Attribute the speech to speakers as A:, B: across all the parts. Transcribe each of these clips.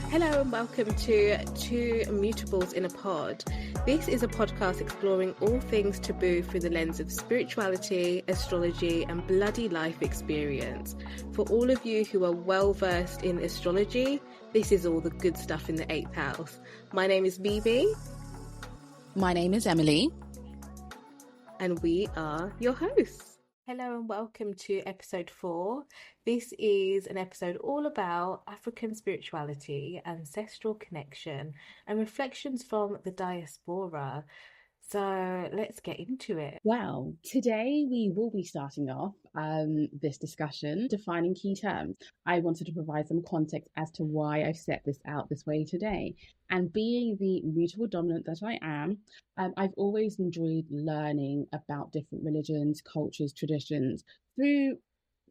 A: Hello and welcome to Two Mutables in a Pod. This is a podcast exploring all things taboo through the lens of spirituality, astrology and bloody life experience. For all of you who are well versed in astrology, this is all the good stuff in the 8th house. My name is Bibi.
B: My name is Emily.
A: And we are your hosts. Hello and welcome to episode 4. This is an episode all about African spirituality, ancestral connection, and reflections from the Diaspora. So let's get into it.
B: Well, today we will be starting off this discussion defining key terms. I wanted to provide some context as to why I've set this out this way today. And being the mutable dominant that I am, I've always enjoyed learning about different religions, cultures, traditions through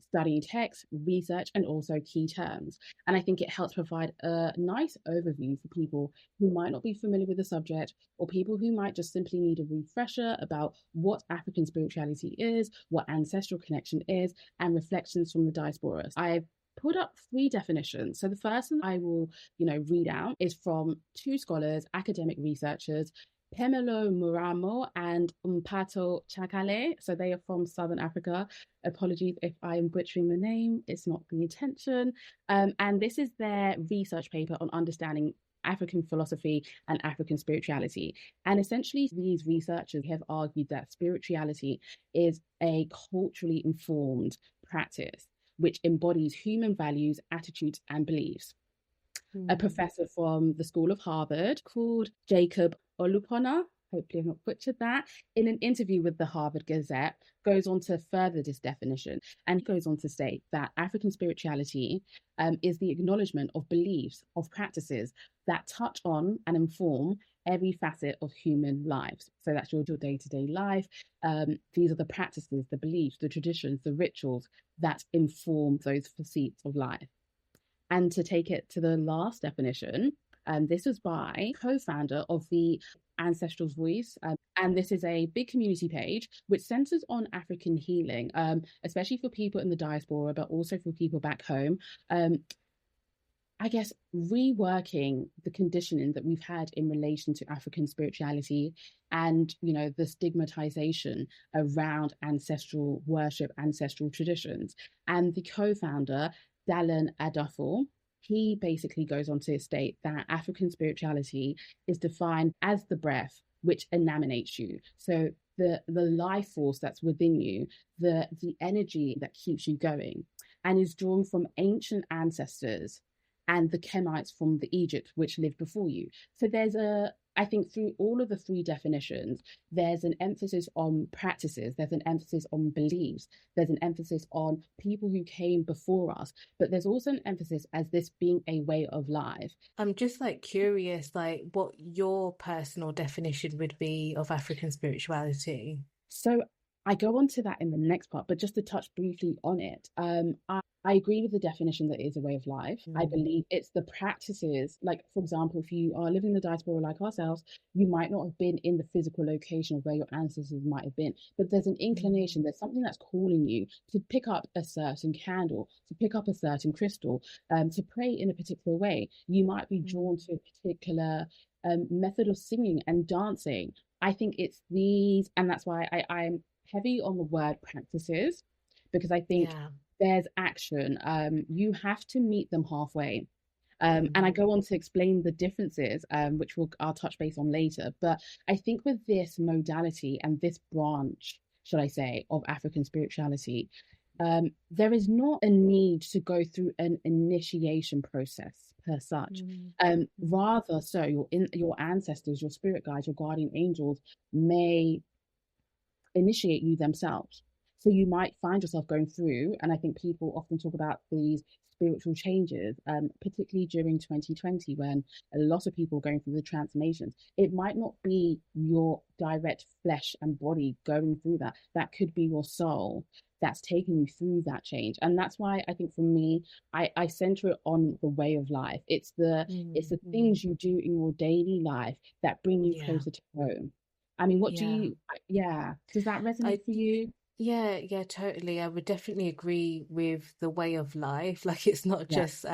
B: studying text, research, and also key terms. And I think it helps provide a nice overview for people who might not be familiar with the subject, or people who might just simply need a refresher about what African spirituality is, what ancestral connection is, and reflections from the diaspora. I've put up 3 definitions. So the first one I will, read out is from 2 scholars, academic researchers, Pemelo Muramo and Umpato Chakale. So they are from Southern Africa. Apologies if I am butchering the name. It's not the intention. And this is their research paper on understanding African philosophy and African spirituality. And essentially, these researchers have argued that spirituality is a culturally informed practice which embodies human values, attitudes, and beliefs. A professor from the School of Harvard called Jacob Olupona, hopefully I've not butchered that, in an interview with the Harvard Gazette, goes on to further this definition and goes on to state that African spirituality is the acknowledgement of beliefs, of practices that touch on and inform every facet of human lives. So that's your day-to-day life. These are the practices, the beliefs, the traditions, the rituals that inform those facets of life. And to take it to the last definition, this was by co-founder of the Ancestral Voice. And this is a big community page which centers on African healing, especially for people in the diaspora, but also for people back home. I guess reworking the conditioning that we've had in relation to African spirituality and, the stigmatization around ancestral worship, ancestral traditions. And the co-founder, Dallin Adafo, he basically goes on to state that African spirituality is defined as the breath which animates you. So the life force that's within you, the energy that keeps you going, and is drawn from ancient ancestors and the Kemites from the Egypt which lived before you. So I think through all of the 3 definitions, there's an emphasis on practices, there's an emphasis on beliefs, there's an emphasis on people who came before us, but there's also an emphasis as this being a way of life.
A: I'm just curious, what your personal definition would be of African spirituality.
B: So I go on to that in the next part, but just to touch briefly on it, I agree with the definition that it is a way of life. I believe it's the practices, for example, if you are living in the diaspora like ourselves, you might not have been in the physical location of where your ancestors might have been, but there's an inclination, there's something that's calling you to pick up a certain candle, to pick up a certain crystal, to pray in a particular way. You might be drawn to a particular method of singing and dancing. I think it's these, and that's why I'm heavy on the word practices, because I think there's action. You have to meet them halfway. And I go on to explain the differences, which I'll touch base on later. But I think with this modality and this branch, should I say, of African spirituality, there is not a need to go through an initiation process per such. Rather so your ancestors, your spirit guides, your guardian angels may initiate you themselves. So you might find yourself going through, and I think people often talk about these spiritual changes, particularly during 2020 when a lot of people are going through the transformations. It might not be your direct flesh and body going through that. That could be your soul that's taking you through that change. And that's why I think for me, I center it on the way of life. It's the things you do in your daily life that bring you closer to home. I mean, does that resonate for you?
A: Yeah, totally. I would definitely agree with the way of life. It's not just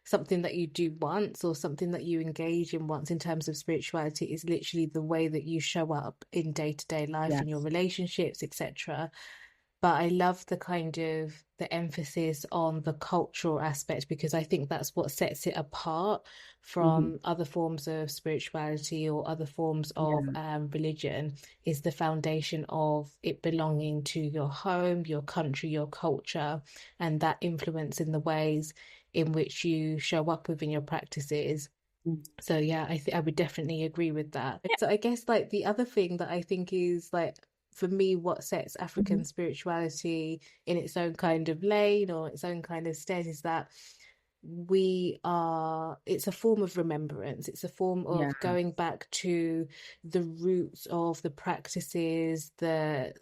A: something that you do once or something that you engage in once in terms of spirituality. Is literally the way that you show up in day-to-day life, in your
B: Yes.
A: relationships, etc. But I love the kind of the emphasis on the cultural aspect, because I think that's what sets it apart
B: Hmm.
A: from other forms of spirituality or other forms of
B: Yeah.
A: religion, is the foundation of it belonging to your home, your country, your culture, and that influence in the ways in which you show up within your practices.
B: Mm.
A: So yeah, I would definitely agree with that. So I guess like the other thing that I think is like, for me, what sets
B: Mhm.
A: African spirituality in its own kind of lane or its own kind of stead is that it's a form of remembrance. It's a form
B: Yeah.
A: of going back to the roots of the practices, the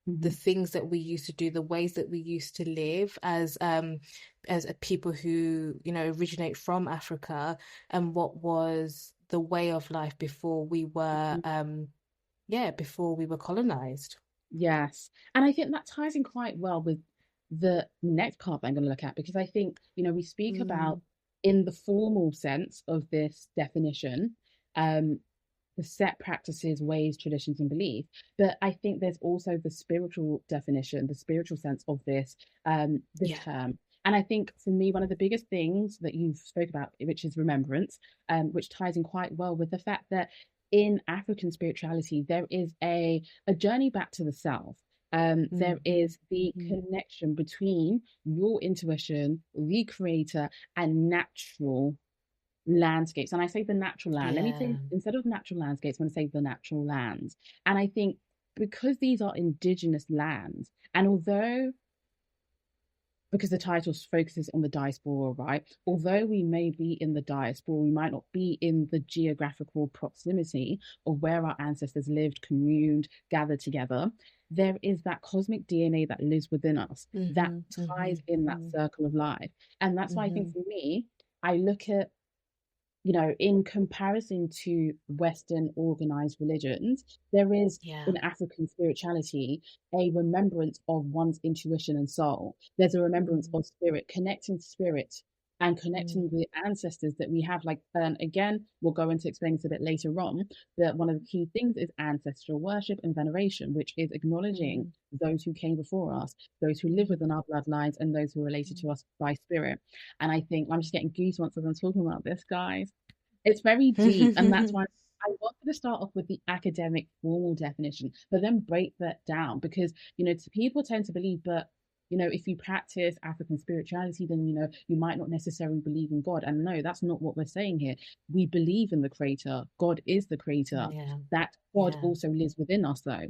B: Hmm.
A: things that we used to do, the ways that we used to live as a people who, you know, originate from Africa, and what was the way of life before we were before we were colonized.
B: Yes. And I think that ties in quite well with the next part that I'm going to look at, because I think, we speak about
A: Mm,
B: in the formal sense of this definition, um, the set practices, ways, traditions, and belief. But I think there's also the spiritual definition, the spiritual sense of this
A: yeah.
B: term. And I think for me, one of the biggest things that you've spoke about, which is remembrance, which ties in quite well with the fact that in African spirituality, there is a journey back to the self. There
A: Mm-hmm,
B: is the
A: mm-hmm.
B: connection between your intuition, the creator, and natural landscapes. And I say the natural land. Let me say,
A: Yeah.
B: instead of natural landscapes, I'm going to say the natural lands. And I think because these are indigenous lands, and although because the title focuses on the diaspora, right? Although we may be in the diaspora, we might not be in the geographical proximity of where our ancestors lived, communed, gathered together. There is that cosmic DNA that lives within us that
A: Mm-hmm,
B: ties
A: mm-hmm,
B: in that
A: mm-hmm,
B: circle of life. And that's why I think
A: mm-hmm.
B: for me, I look at in comparison to Western organized religions, there is
A: Yeah.
B: in African spirituality a remembrance of one's intuition and soul. There's a remembrance
A: Mm,
B: of spirit, connecting to spirit and connecting
A: mm,
B: with the ancestors that we have. Like, again, we'll go into explaining this a bit later on, but one of the key things is ancestral worship and veneration, which is acknowledging
A: mm,
B: those who came before us, those who live
A: mm,
B: within our bloodlines, and those who are related to us by spirit. And I think I'm just getting goosebumps as I'm talking about this, guys. It's very deep, and that's
A: mm.
B: why I wanted to start off with the academic formal definition, but then break that down because people tend to believe, but if you practice African spirituality, then you might not necessarily believe in God. And no, that's not what we're saying here. We believe in the creator. God is the creator.
A: Yeah.
B: That God
A: Yeah.
B: also lives within us, though.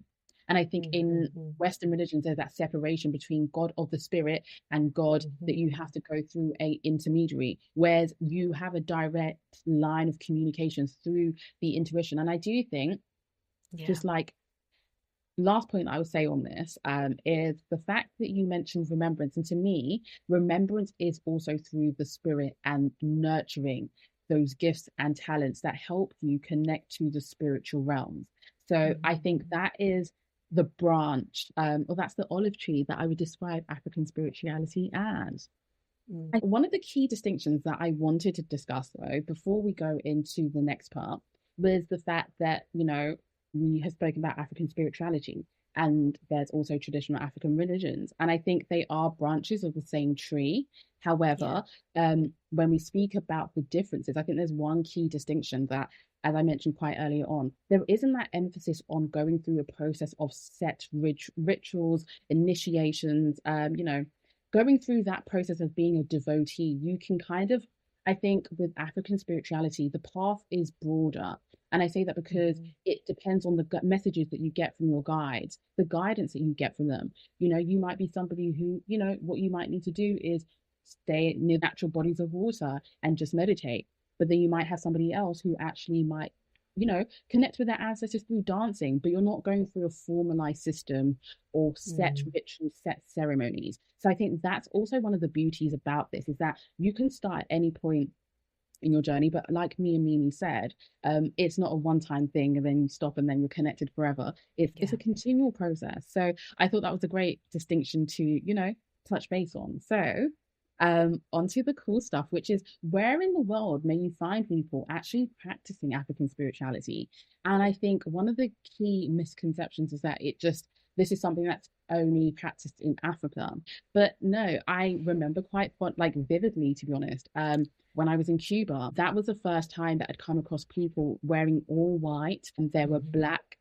B: And I think in
A: Mm-hmm,
B: Western religions, there's that separation between God of the spirit and God that you
A: mm-hmm.
B: have to go through a intermediary, whereas you have a direct line of communication through the intuition. And I do think,
A: Yeah.
B: just like last point I would say on this is the fact that you mentioned remembrance. And to me, remembrance is also through the spirit and nurturing those gifts and talents that help you connect to the spiritual realms. So I think
A: Mm-hmm.
B: that is the branch, or that's the olive tree that I would describe African spirituality as.
A: Mm.
B: And one of the key distinctions that I wanted to discuss, though, before we go into the next part, was the fact that, we have spoken about African spirituality and there's also traditional African religions. And I think they are branches of the same tree.
A: Yeah.
B: However, when we speak about the differences, I think there's one key distinction that, as I mentioned quite earlier on, there isn't that emphasis on going through a process of set rituals, initiations, going through that process of being a devotee, you can kind of, I think, with African spirituality, the path is broader. And I say that because
A: Mm-hmm.
B: it depends on the messages that you get from your guides, the guidance that you get from them. You might be somebody who, what you might need to do is stay near natural bodies of water and just meditate. But then you might have somebody else who actually might, connect with their ancestors through dancing, but you're not going through a formalized system or set
A: Mm.
B: rituals, set ceremonies. So I think that's also one of the beauties about this is that you can start at any point in your journey, but like me and Mimi said, it's not a one-time thing and then you stop and then you're connected forever. It's
A: Yeah.
B: a continual process. So I thought that was a great distinction to touch base on. So Onto the cool stuff, which is where in the world may you find people actually practicing African spirituality? And I think one of the key misconceptions is that this is something that's only practiced in Africa. But no, I remember quite like vividly, to be honest. When I was in Cuba, that was the first time that I'd come across people wearing all white, and there were black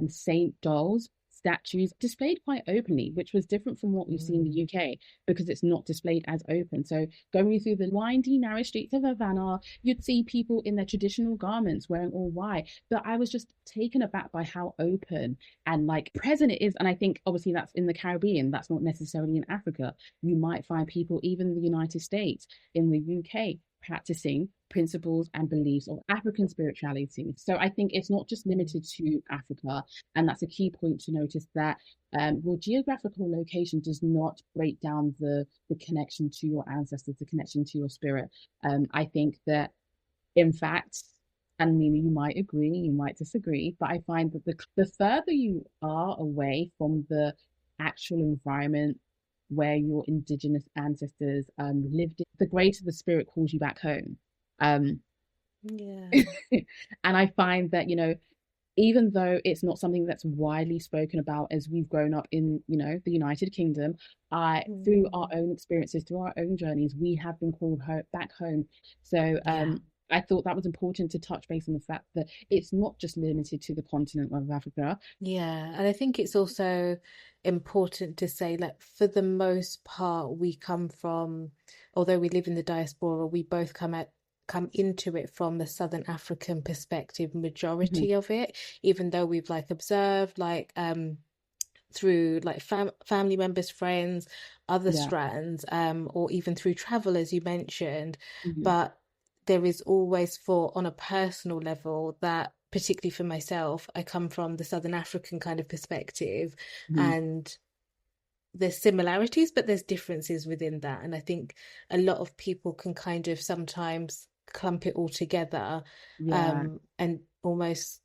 B: saint dolls statues displayed quite openly, which was different from what we see in the UK because it's not displayed as open. So going through the windy, narrow streets of Havana, you'd see people in their traditional garments wearing all white. But I was just taken aback by how open and like present it is. And I think obviously that's in the Caribbean, that's not necessarily in Africa. You might find people even in the United States, in the UK, practicing principles and beliefs of African spirituality. So I think it's not just limited to Africa. And that's a key point to notice that your geographical location does not break down the connection to your ancestors, the connection to your spirit. I think that, in fact, and Mimi, you might agree, you might disagree, but I find that the further you are away from the actual environment where your indigenous ancestors lived, the greater the spirit calls you back home.
A: Yeah.
B: And I find that, even though it's not something that's widely spoken about as we've grown up in, the United Kingdom, through our own experiences, through our own journeys, we have been called back home. So I thought that was important to touch base on the fact that it's not just limited to the continent of Africa.
A: Yeah, and I think it's also important to say, like, for the most part, we come from, although we live in the diaspora, we both come into it from the Southern African perspective, majority of it, even though we've like observed like through like family members, friends, other strands, or even through travel, as you mentioned. But there is always, on a personal level, that particularly for myself, I come from the Southern African kind of perspective, and there's similarities, but there's differences within that. And I think a lot of people can kind of sometimes clump it all together, and almost,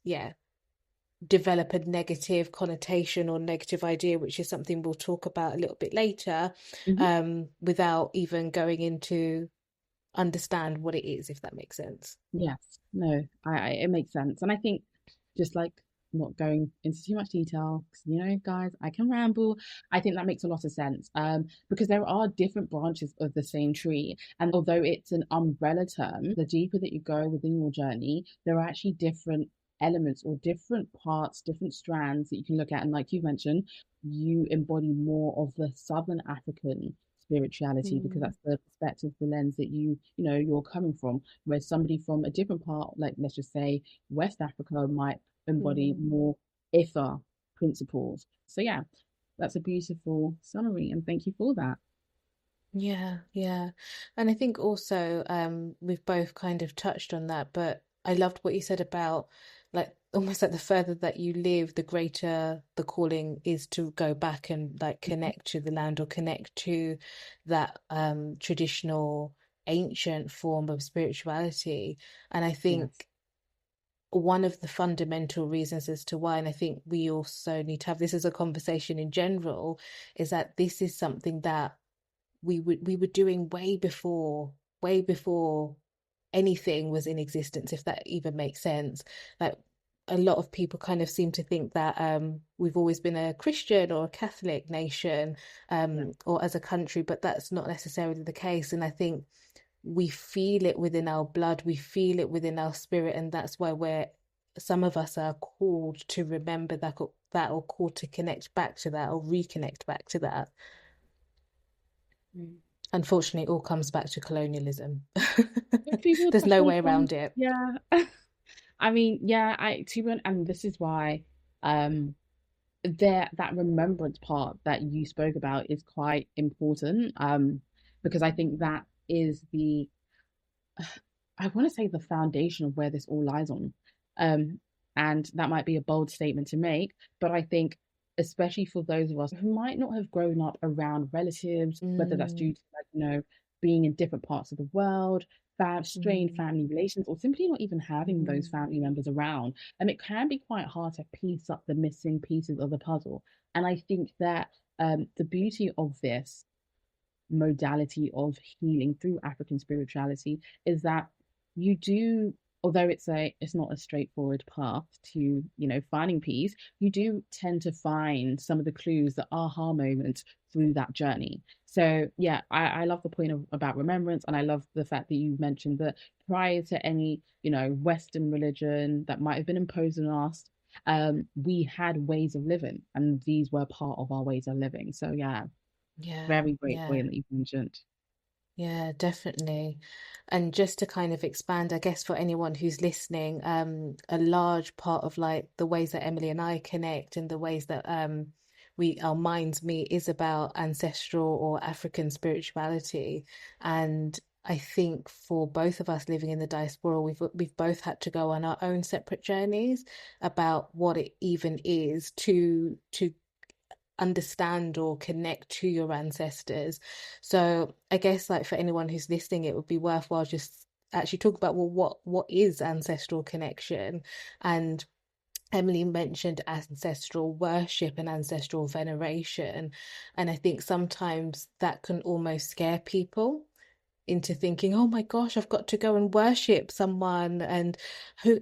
A: develop a negative connotation or negative idea, which is something we'll talk about a little bit later, without even going into understand what it is, if that makes sense.
B: Yes, no, it makes sense. And I think just like not going into too much detail, because guys, I can ramble. I think that makes a lot of sense. Because there are different branches of the same tree. And although it's an umbrella term, the deeper that you go within your journey, there are actually different elements or different parts, different strands that you can look at. And like you mentioned, you embody more of the Southern African spirituality because that's the perspective, the lens that you're coming from. Whereas somebody from a different part, like let's just say West Africa, might embody more Ifa principles. So yeah, that's a beautiful summary, and thank you for that.
A: Yeah, yeah. And I think also we've both kind of touched on that, but I loved what you said about like almost like the further that you live, the greater the calling is to go back and like connect to the land or connect to that traditional ancient form of spirituality. And I
B: Yes.
A: think one of the fundamental reasons as to why, and I think we also need to have this as a conversation in general, is that this is something that we were doing way before anything was in existence, if that even makes sense. Like a lot of people kind of seem to think that we've always been a Christian or a Catholic nation, or as a country, but that's not necessarily the case. And I think we feel it within our blood, we feel it within our spirit, and that's why some of us are called to remember that or called to connect back to that or reconnect back to that. Unfortunately, it all comes back to colonialism.
B: Which we will
A: There's
B: touch
A: no
B: on
A: way
B: from,
A: around it.
B: yeah. I mean, yeah, and this is why that remembrance part that you spoke about is quite important. Because I think that is I want to say the foundation of where this all lies on. Um, and that might be a bold statement to make, but I think, especially for those of us who might not have grown up around relatives, whether that's due to being in different parts of the world, strained family relations, or simply not even having those family members around, and it can be quite hard to piece up the missing pieces of the puzzle. And I think that the beauty of this modality of healing through African spirituality is that you do, although it's not a straightforward path to, finding peace, you do tend to find some of the clues, the aha moments through that journey. So yeah, I love the point about remembrance, and I love the fact that you mentioned that prior to any, Western religion that might have been imposed on us, we had ways of living, and these were part of our ways of living. So yeah,
A: Yeah,
B: very great
A: yeah.
B: point that you mentioned.
A: Yeah, definitely. And just to kind of expand, I guess for anyone who's listening, a large part of like the ways that Emily and I connect and the ways that our minds meet is about ancestral or African spirituality. And I think for both of us living in the diaspora, we've both had to go on our own separate journeys about what it even is to understand or connect to your ancestors. So I guess like for anyone who's listening, it would be worthwhile just actually talk about, well, what is ancestral connection? And Emily mentioned ancestral worship and ancestral veneration, and I think sometimes that can almost scare people into thinking, oh my gosh, I've got to go and worship someone, and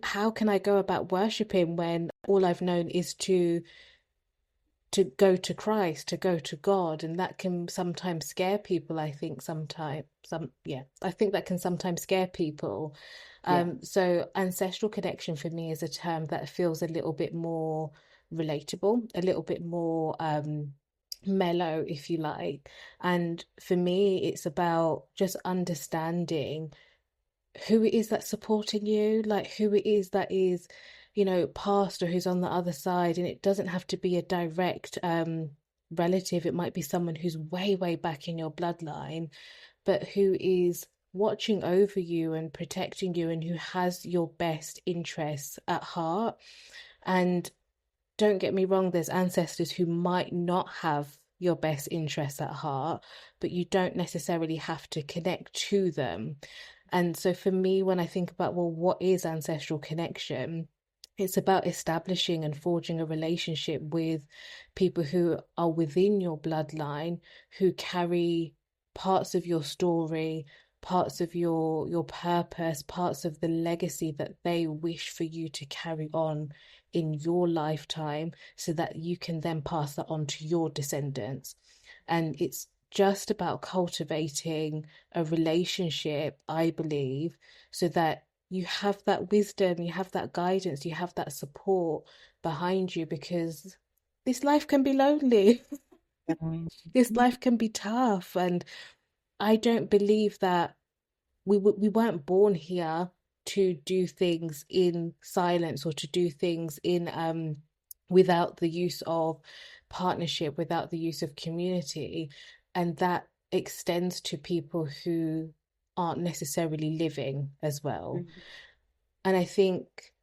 A: how can I go about worshiping when all I've known is to go to Christ, to go to God, and that can sometimes scare people. I think I think that can sometimes scare people.
B: Yeah.
A: So ancestral connection for me is a term that feels a little bit more relatable, a little bit more mellow, if you like. And for me, it's about just understanding who it is that's supporting you, like who it is that is, past or who's on the other side. And it doesn't have to be a direct relative. It might be someone who's way, way back in your bloodline, but who is watching over you and protecting you and who has your best interests at heart. And don't get me wrong, there's ancestors who might not have your best interests at heart, but you don't necessarily have to connect to them. And so for me, when I think about, well, what is ancestral connection? It's about establishing and forging a relationship with people who are within your bloodline, who carry parts of your story, parts of your purpose, parts of the legacy that they wish for you to carry on in your lifetime, so that you can then pass that on to your descendants. And it's just about cultivating a relationship, I believe, so that you have that wisdom, you have that guidance, you have that support behind you, because this life can be lonely. This life can be tough. And I don't believe that we weren't born here to do things in silence, or to do things in without the use of partnership, without the use of community. And that extends to people who aren't necessarily living as well. And I think,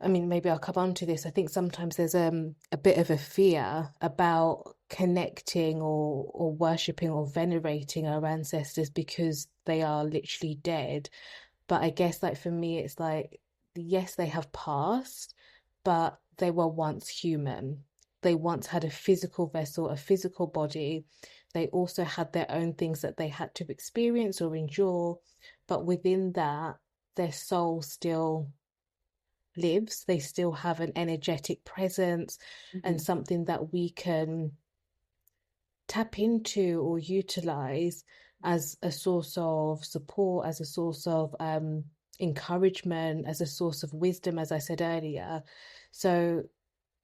A: I mean, maybe I'll come on to this. I think sometimes there's a bit of a fear about connecting or worshipping or venerating our ancestors because they are literally dead. But I guess like for me, it's like, yes, they have passed, but they were once human. They once had a physical vessel, a physical body. They also had their own things that they had to experience or endure. But within that, their soul still lives. They still have an energetic presence and something that we can tap into or utilize as a source of support, as a source of encouragement, as a source of wisdom, as I said earlier. So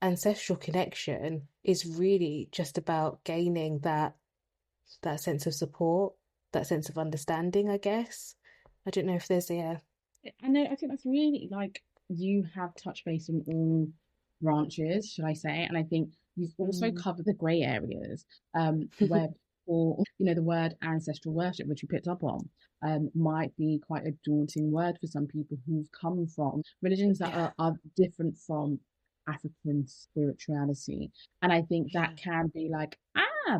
A: ancestral connection is really just about gaining that sense of support, that sense of understanding, I guess. I don't know if there's a
B: I know, I think that's really like you have touched base on all branches, should I say? And I think you've also
A: mm,
B: covered the grey areas, where people, the word ancestral worship, which you picked up on, might be quite a daunting word for some people who've come from religions that
A: yeah,
B: are different from African spirituality. And I think that
A: yeah.
B: can be like,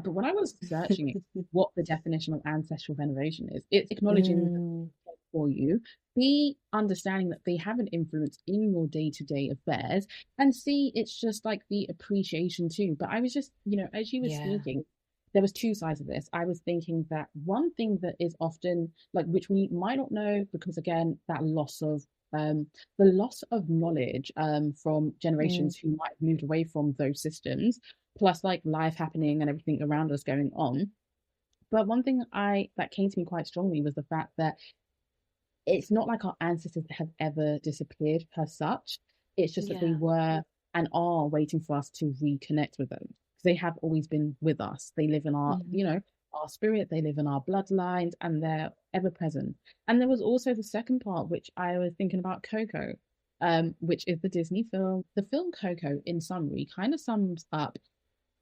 B: but when I was searching it, what the definition of ancestral veneration is, it's acknowledging
A: Mm,
B: for you, B, understanding that they have an influence in your day-to-day affairs, and C, it's just like the appreciation too. But I was just, as you were
A: yeah.
B: speaking, there was two sides of this. I was thinking that one thing that is often like, which we might not know, because again, that loss of the loss of knowledge from
A: Mm,
B: generations who might have moved away from those systems, plus like life happening and everything around us going on. But one thing I that came to me quite strongly was the fact that it's not like our ancestors have ever disappeared per such. It's just that they
A: yeah.
B: were and are waiting for us to reconnect with them. Because they have always been with us. They live in our,
A: Mm,
B: our spirit, they live in our bloodlines, and they're ever present. And there was also the second part, which I was thinking about Coco, which is the Disney film. The film Coco, in summary, kind of sums up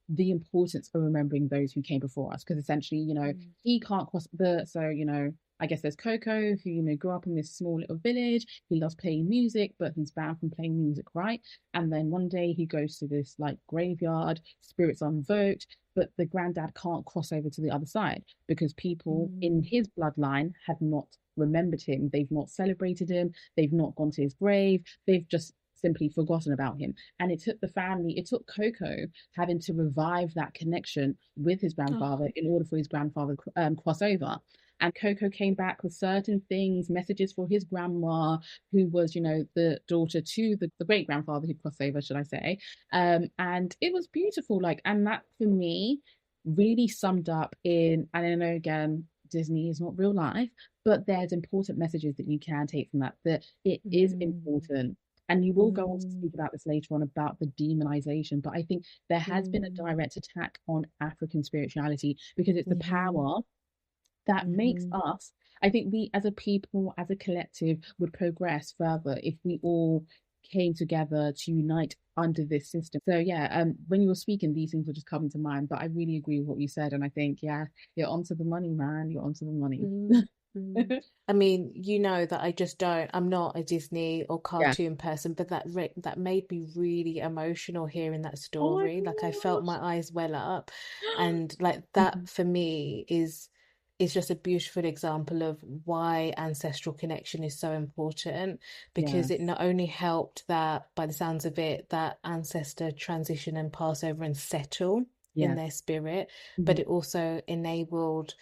B: the importance of remembering those who came before us, because essentially,
A: mm,
B: he can't cross the so I guess there's Coco, who grew up in this small little village. He loves playing music, but he's banned from playing music, right? And then one day he goes to this like graveyard, spirits are invoked, but the granddad can't cross over to the other side because people in
A: mm.
B: his bloodline have not remembered him. They've not celebrated him. They've not gone to his grave. They've just simply forgotten about him. And it took the family, it took Coco having to revive that connection with his
A: Oh,
B: grandfather in order for his grandfather cross over. And Coco came back with certain things, messages for his grandma, who was, the daughter to the great grandfather who crossed over, should I say. And it was beautiful. Like, and that for me really summed up and I know again, Disney is not real life, but there's important messages that you can take from that, that it is
A: mm,
B: important. And you will go on to
A: mm,
B: speak about this later on about the demonization. But I think there has been a
A: mm,
B: direct attack on African spirituality because it's the
A: mhm,
B: power that makes
A: mhm,
B: us, I think we as a people, as a collective, would progress further if we all came together to unite under this system. So yeah, when you were speaking, these things were just coming to mind. But I really agree with what you said, and I think yeah, you're onto the money, man. You're onto the money.
A: mm, mm. I mean, you know that I just don't. I'm not a Disney or
B: Yeah.
A: cartoon person, but that made me really emotional hearing that
B: Oh my
A: story. Like I felt my eyes well up, and like that
B: gosh.
A: for me is just a beautiful example of why ancestral connection is so important because it
B: Yes.
A: not only helped that, by the sounds of it, that ancestor transition and pass over and settle in
B: Yes.
A: their spirit, but
B: Mhm.
A: it also enabled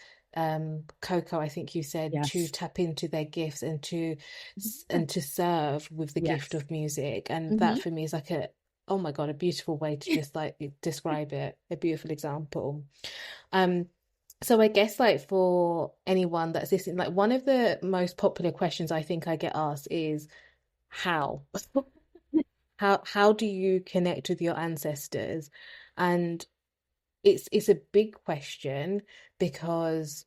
A: Coco, I think you said, to
B: Yes.
A: tap into their gifts and
B: Yeah.
A: to serve with the gift
B: Yes.
A: of music. And that
B: Hmm.
A: for me is like a, oh my God, a beautiful way to just like describe it, a beautiful example. Um, so I guess like for anyone that's listening, like one of the most popular questions I think I get asked is how? How do you connect with your ancestors? And it's a big question because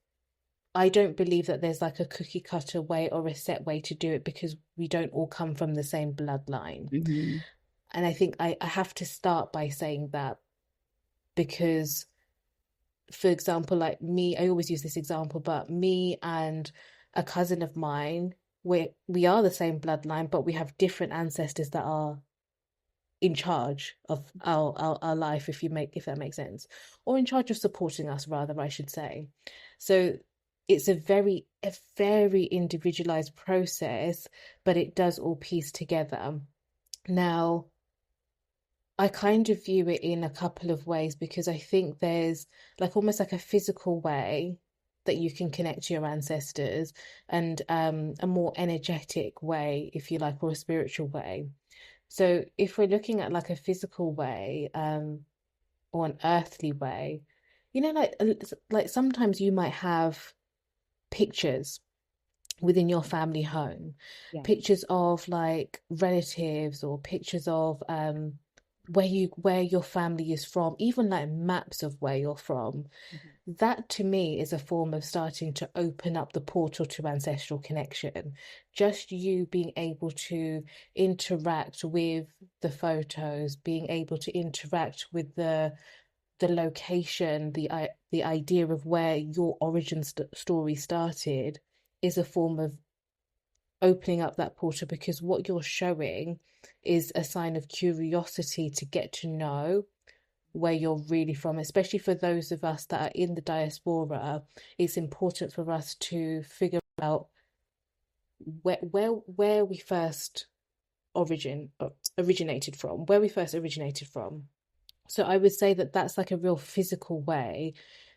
A: I don't believe that there's like a cookie cutter way or a set way to do it because we don't all come from the same bloodline.
B: Hmm.
A: And I think I have to start by saying that because, for example, like me, I always use this example, but me and a cousin of mine, we are the same bloodline, but we have different ancestors that are in charge of our life, if that makes sense, or in charge of supporting us, rather, I should say. So it's a very individualized process, but it does all piece together. Now, I kind of view it in a couple of ways because I think there's like almost like a physical way that you can connect to your ancestors and a more energetic way, if you like, or a spiritual way. So if we're looking at like a physical way, or an earthly way, like sometimes you might have pictures within your family home,
B: Yeah.
A: pictures of like relatives or pictures of where your family is from, even like maps of where you're from.
B: Mhm.
A: That to me is a form of starting to open up the portal to ancestral connection. Just you being able to interact with the photos, being able to interact with the location, the idea of where your origin story started is a form of opening up that portal because what you're showing is a sign of curiosity to get to know where you're really from, especially for those of us that are in the diaspora. It's important for us to figure out where we first originated from, where we first originated from. So I would say that that's like a real physical way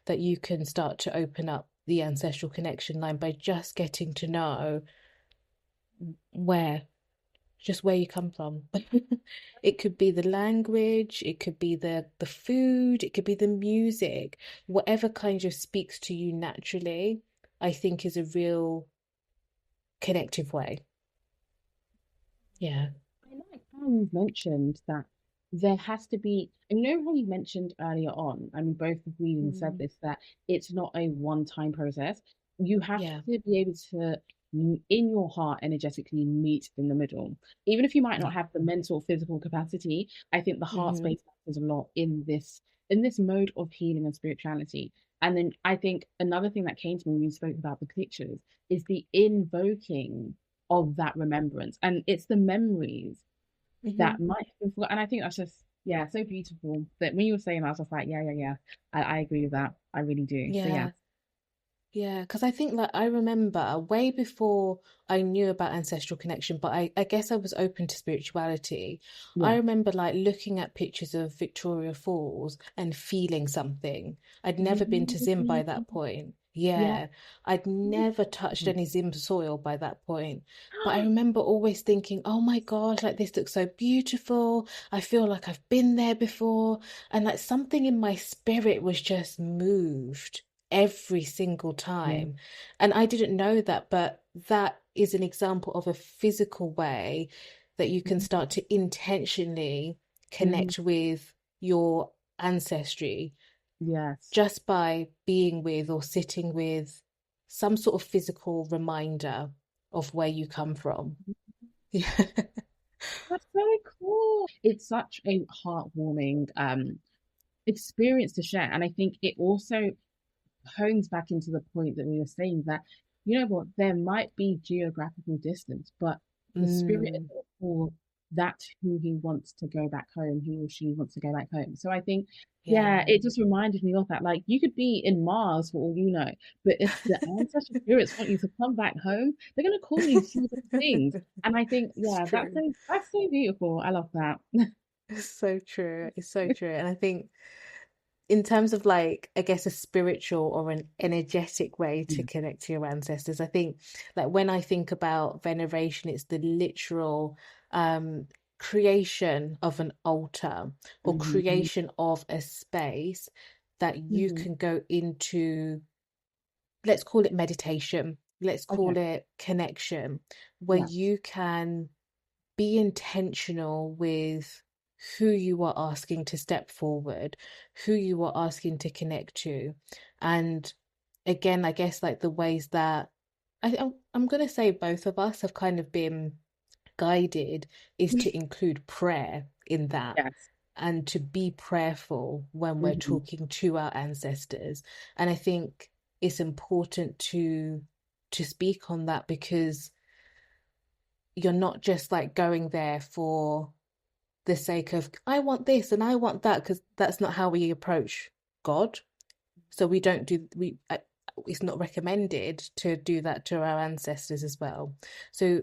A: that you can start to open up the ancestral connection line by just getting to know where just where you come from. It could be the language, it could be the food, it could be the music, whatever kind of speaks to you naturally, I think is a real connective way. Yeah.
B: I like how you've mentioned that there has to be, and you know how you mentioned earlier on, I mean, both of you said
A: Mm,
B: this, that it's not a one-time process. You have
A: yeah.
B: to be able to, in your heart, energetically meet in the middle. Even if you might not
A: Yeah.
B: have the mental or physical capacity, I think the heart
A: Mm-hmm.
B: space matters a lot in this mode of healing and spirituality. And then I think another thing that came to me when you spoke about the pictures is the invoking of that remembrance. And it's the memories
A: Mm-hmm.
B: that might have been forgotten. And I think that's just, yeah, so beautiful that when you were saying that, I was just like, yeah, yeah, yeah. I agree with that. I really do. So yeah.
A: Yeah. Yeah, because I think like I remember way before I knew about ancestral connection, but I guess I was open to spirituality. I
B: Yeah.
A: remember like looking at pictures of Victoria Falls and feeling something. I'd never been to Zim by that point.
B: Yeah.
A: Yeah, I'd never touched any Zim soil by that point. But I remember always thinking, oh my gosh, like this looks so beautiful. I feel like I've been there before. And like something in my spirit was just moved every single
B: Yeah.
A: time. And I didn't know that, but that is an example of a physical way that you can start to intentionally
B: Mhm.
A: connect with your ancestry
B: Yes.
A: just by being with or sitting with some sort of physical reminder of where you come from. Yeah.
B: That's so cool. It's such a heartwarming experience to share. And I think it also hones back into the point that we were saying that, you know what, there might be geographical distance, but the spirit of
A: Mm,
B: it all, that's who he wants to go back home, he or she wants to go back home. So I think, yeah,
A: yeah.
B: it just reminded me of that. Like you could be in Mars for all you know, but if the ancestral spirits want you to come back home, they're gonna call you through those things. And I think,
A: It's
B: yeah,
A: true.
B: that's so beautiful. I love that.
A: It's so true. It's so true. And I think in terms of like I guess a spiritual or an energetic way to
B: Yeah.
A: connect to your ancestors, I think like when I think about veneration, it's the literal um creation of an altar or
B: Hmm.
A: creation of a space that you
B: Hmm.
A: can go into, let's call it meditation, let's call
B: Okay.
A: it connection, where
B: Yeah.
A: you can be intentional with who you are asking to step forward, who you are asking to connect to. And again, I guess like the ways that I'm going to say both of us have kind of been guided is to include prayer in that
B: Yes.
A: and to be prayerful when we're
B: Hmm.
A: talking to our ancestors. And I think it's important to speak on that because you're not just like going there for the sake of I want this and I want that, because that's not how we approach God. So we don't do we it's not recommended to do that to our ancestors as well. So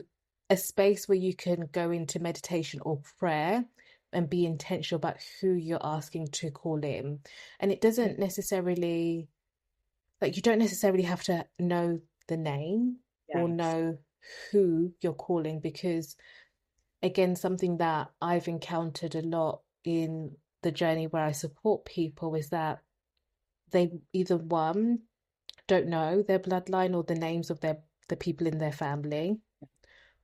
A: a space where you can go into meditation or prayer and be intentional about who you're asking to call in. And it doesn't necessarily, like, you don't necessarily have to know the name or
B: Yes.
A: know who you're calling, because again, something that I've encountered a lot in the journey where I support people is that they either one don't know their bloodline or the names of the people in their family,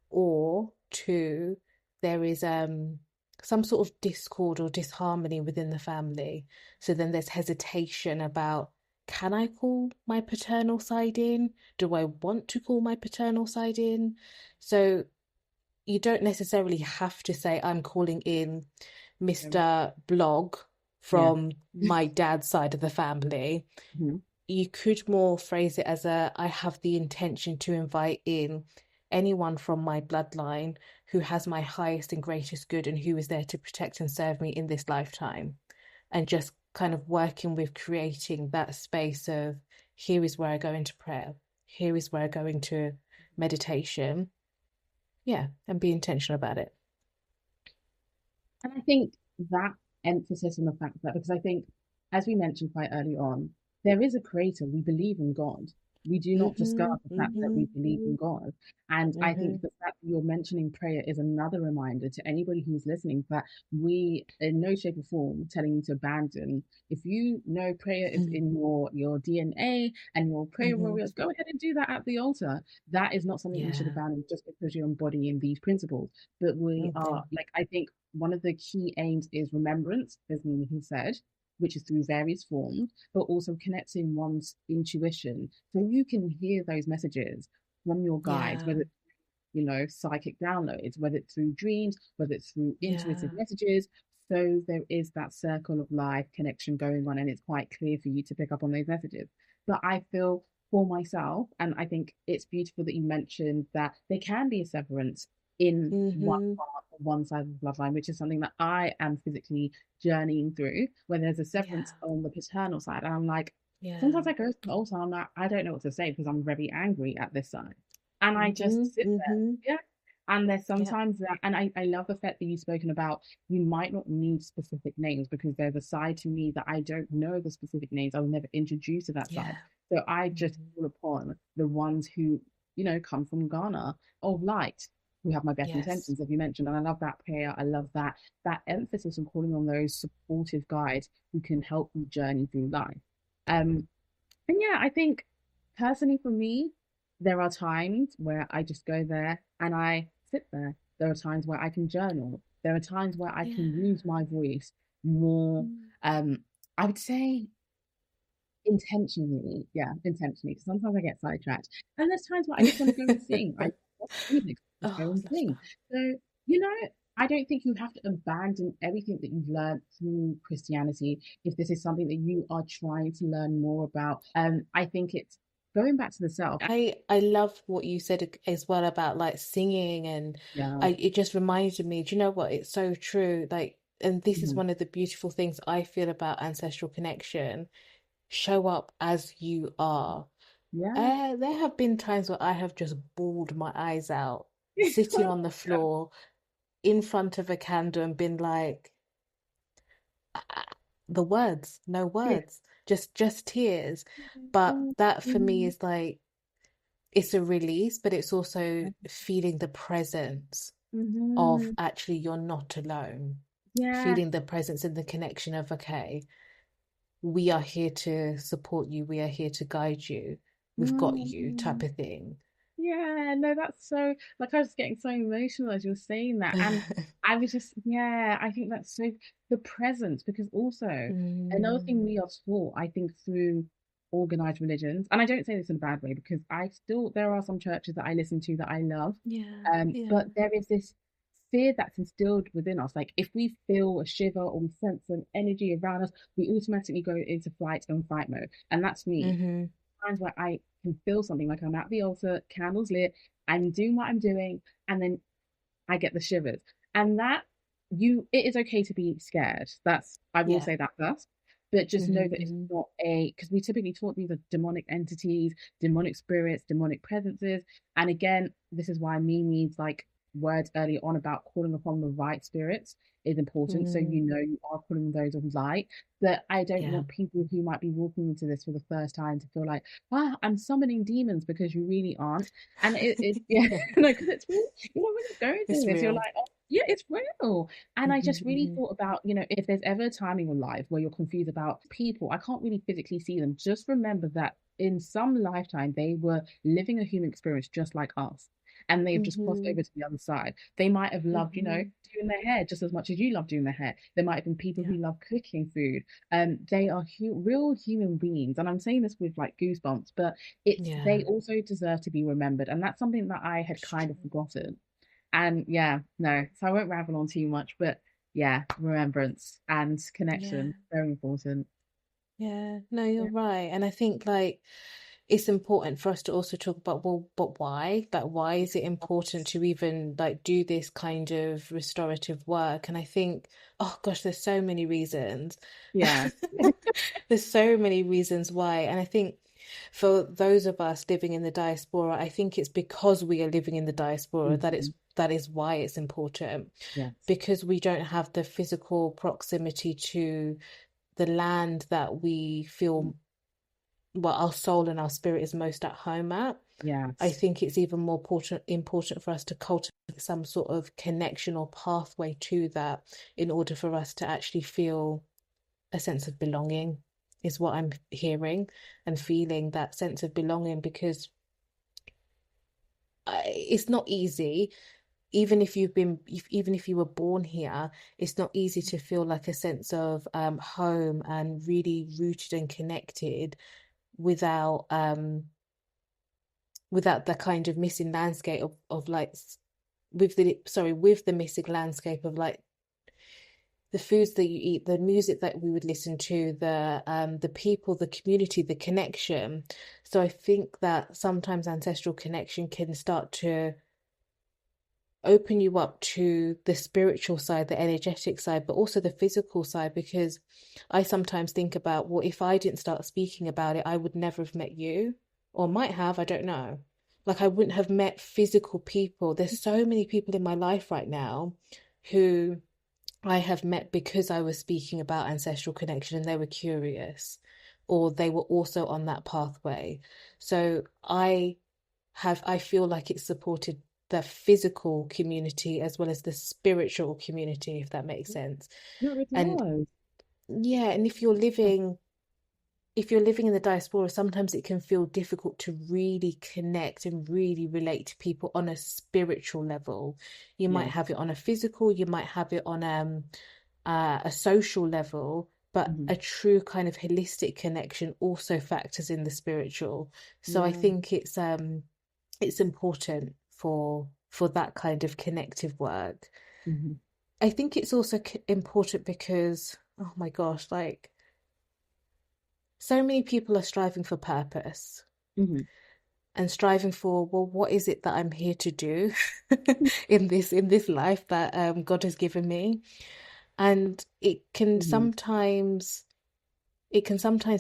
A: or two, there is some sort of discord or disharmony within the family. So then there's hesitation about, can I call my paternal side in? Do I want to call my paternal side in? So you don't necessarily have to say, I'm calling in Mr. Blog
B: Yeah.
A: from my dad's side of the family.
B: Hmm.
A: You could more phrase it as I have the intention to invite in anyone from my bloodline who has my highest and greatest good and who is there to protect and serve me in this lifetime. And just kind of working with creating that space of, here is where I go into prayer, here is where I go into meditation. Yeah, and be intentional about it.
B: And I think that emphasis on the fact that, because I think, as we mentioned quite early on, there is a creator. We believe in God. We do not discard
A: Mm-hmm.
B: the fact that we
A: Mm-hmm.
B: believe in God. And I
A: Mm-hmm.
B: think the fact that you're mentioning prayer is another reminder to anybody who's listening that we, in no shape or form, telling you to abandon. If you know prayer is in your DNA and you're a prayer
A: Mm-hmm.
B: warrior, go ahead and do that at the altar. That is not something you should
A: Yeah.
B: abandon just because you're embodying these principles. But we are,
A: Okay.
B: like, I think one of the key aims is remembrance, as Mimi has said, which is through various forms, but also connecting one's intuition. So you can hear those messages from your guides,
A: Yeah.
B: whether it's, psychic downloads, whether it's through dreams, whether it's through intuitive
A: Yeah.
B: messages. So there is that circle of life connection going on, and it's quite clear for you to pick up on those messages. But I feel for myself, and I think it's beautiful that you mentioned that there can be a severance in one
A: Mm-hmm.
B: part, one side of the bloodline, which is something that I am physically journeying through, where there's a severance
A: Yeah.
B: on the paternal side. And I'm like,
A: Yeah.
B: sometimes I go to the altar, I'm like, I don't know what to say because I'm very angry at this side. And I
A: Mm-hmm.
B: just sit
A: Mm-hmm.
B: there. Yeah. And there's
A: Yeah.
B: sometimes that, and I love the fact that you've spoken about you might not need specific names because there's a side to me that I don't know the specific names. I was never introduced to that side.
A: Yeah.
B: So I just
A: Mm-hmm.
B: call upon the ones who, come from Ghana of light, who have my best
A: Yes.
B: intentions, as you mentioned. And I love that prayer. I love that emphasis on calling on those supportive guides who can help you journey through life. Um, and yeah, I think personally for me, there are times where I just go there and I sit there. There are times where I can journal. There are times where I can
A: Yeah.
B: use my voice more,
A: Mm.
B: I would say intentionally. Yeah, intentionally. Because sometimes I get sidetracked. And there's times where I just want to go and sing. I want to music, just go
A: Oh,
B: and
A: love
B: sing.
A: that.
B: So, you know, I don't think you have to abandon everything that you've learned through Christianity if this is something that you are trying to learn more about. I think it's going back to the self.
A: I love what you said as well about like singing, and
B: Yeah.
A: it just reminded me, do you know what? It's so true. Like, and this is
B: Mhm.
A: one of the beautiful things I feel about ancestral connection. Show up as you are.
B: Yeah.
A: There have been times where I have just bawled my eyes out, sitting on the floor in front of a candle and been like, the words, no
B: Yeah.
A: words, just tears. But that for me
B: Mhm.
A: is like, it's a release, but it's also feeling the presence of
B: Mhm.
A: actually you're not alone.
B: Yeah.
A: Feeling the presence and the connection of, okay, we are here to support you, we are here to guide you, we've got you, type
B: Mhm.
A: of thing.
B: Yeah, no, that's so, like, I was getting so emotional as you were saying that. And I was just, yeah, I think that's so, the presence, because also another thing
A: Mm,
B: we are taught, I think, through organized religions, and I don't say this in a bad way because there are some churches that I listen to that I love,
A: yeah, yeah.
B: but there is this fear that's instilled within us. Like, if we feel a shiver or we sense an energy around us, we automatically go into flight and fight mode. And that's me
A: Mm-hmm.
B: times where I can feel something like I'm at the altar, candles lit, I'm doing what I'm doing, and then I get the shivers. And that it is okay to be scared. I will
A: Yeah.
B: say that first. But just know
A: Mm-hmm,
B: that it's
A: mm-hmm.
B: not because we typically thought these are demonic entities, demonic spirits, demonic presences. And again, this is why me needs like words earlier on about calling upon the right spirits is important. So
A: Mm,
B: you are calling those of light. But I don't
A: yeah.
B: want people who might be walking into this for the first time to feel like, wow, I'm summoning demons because you really aren't. And yeah,
A: Yeah,
B: no, because it's really, when you're going through
A: it's
B: this, you're
A: real.
B: like, oh, yeah, it's real. And I just
A: Mm-hmm,
B: really
A: mm-hmm.
B: thought about, if there's ever a time in your life where you're confused about people, I can't really physically see them. Just remember that in some lifetime, they were living a human experience just like us. And they've just crossed
A: Mm-hmm,
B: over to the other side. They might have loved,
A: mm-hmm.
B: doing their hair just as much as you love doing their hair. There might have been people
A: Yeah.
B: who love cooking food. They are real human beings. And I'm saying this with like goosebumps, but
A: Yeah,
B: they also deserve to be remembered. And that's something that I had
A: it's
B: kind of
A: true.
B: forgotten. And yeah, no, so I won't ramble on too much, but yeah, remembrance and
A: Yeah.
B: connection, very important.
A: Yeah, no, you're
B: Yeah.
A: right. And I think like it's important for us to also talk about, well, but why? Like, why is it important to even like do this kind of restorative work? And I think, oh gosh, there's so many reasons.
B: Yeah.
A: There's so many reasons why. And I think for those of us living in the diaspora, I think it's because we are living in the diaspora
B: Mhm.
A: that is why it's important,
B: Yes.
A: because we don't have the physical proximity to the land that we feel well, our soul and our spirit is most at home at. I
B: Yes.
A: think it's even more important for us to cultivate some sort of connection or pathway to that in order for us to actually feel a sense of belonging, is what I'm hearing and feeling, that sense of belonging, because it's not easy. Even if you were born here, it's not easy to feel like a sense of home and really rooted and connected without without the kind of missing landscape of like with the missing landscape of like the foods that you eat, the music that we would listen to, the people, the community, the connection. So I think that sometimes ancestral connection can start to open you up to the spiritual side, the energetic side, but also the physical side, because I sometimes think about, well, if I didn't start speaking about it, I would never have met you, or might have, I don't know. Like I wouldn't have met physical people. There's so many people in my life right now who I have met because I was speaking about ancestral connection and they were curious, or they were also on that pathway. So I feel like it's supported the physical community as well as the spiritual community, if that makes sense.
B: No, it
A: And
B: does.
A: yeah, and if you're living in the diaspora, sometimes it can feel difficult to really connect and really relate to people on a spiritual level. You might
B: Yeah.
A: have it on a physical, you might have it on a social level, but
B: Hmm.
A: a true kind of holistic connection also factors in the spiritual. So I
B: Yeah.
A: think it's important for that kind of connective work.
B: Hmm.
A: I think it's also important because, oh my gosh, like so many people are striving for purpose
B: Hmm.
A: and striving for, well, what is it that I'm here to do in this life that God has given me? And
B: Hmm.
A: it can sometimes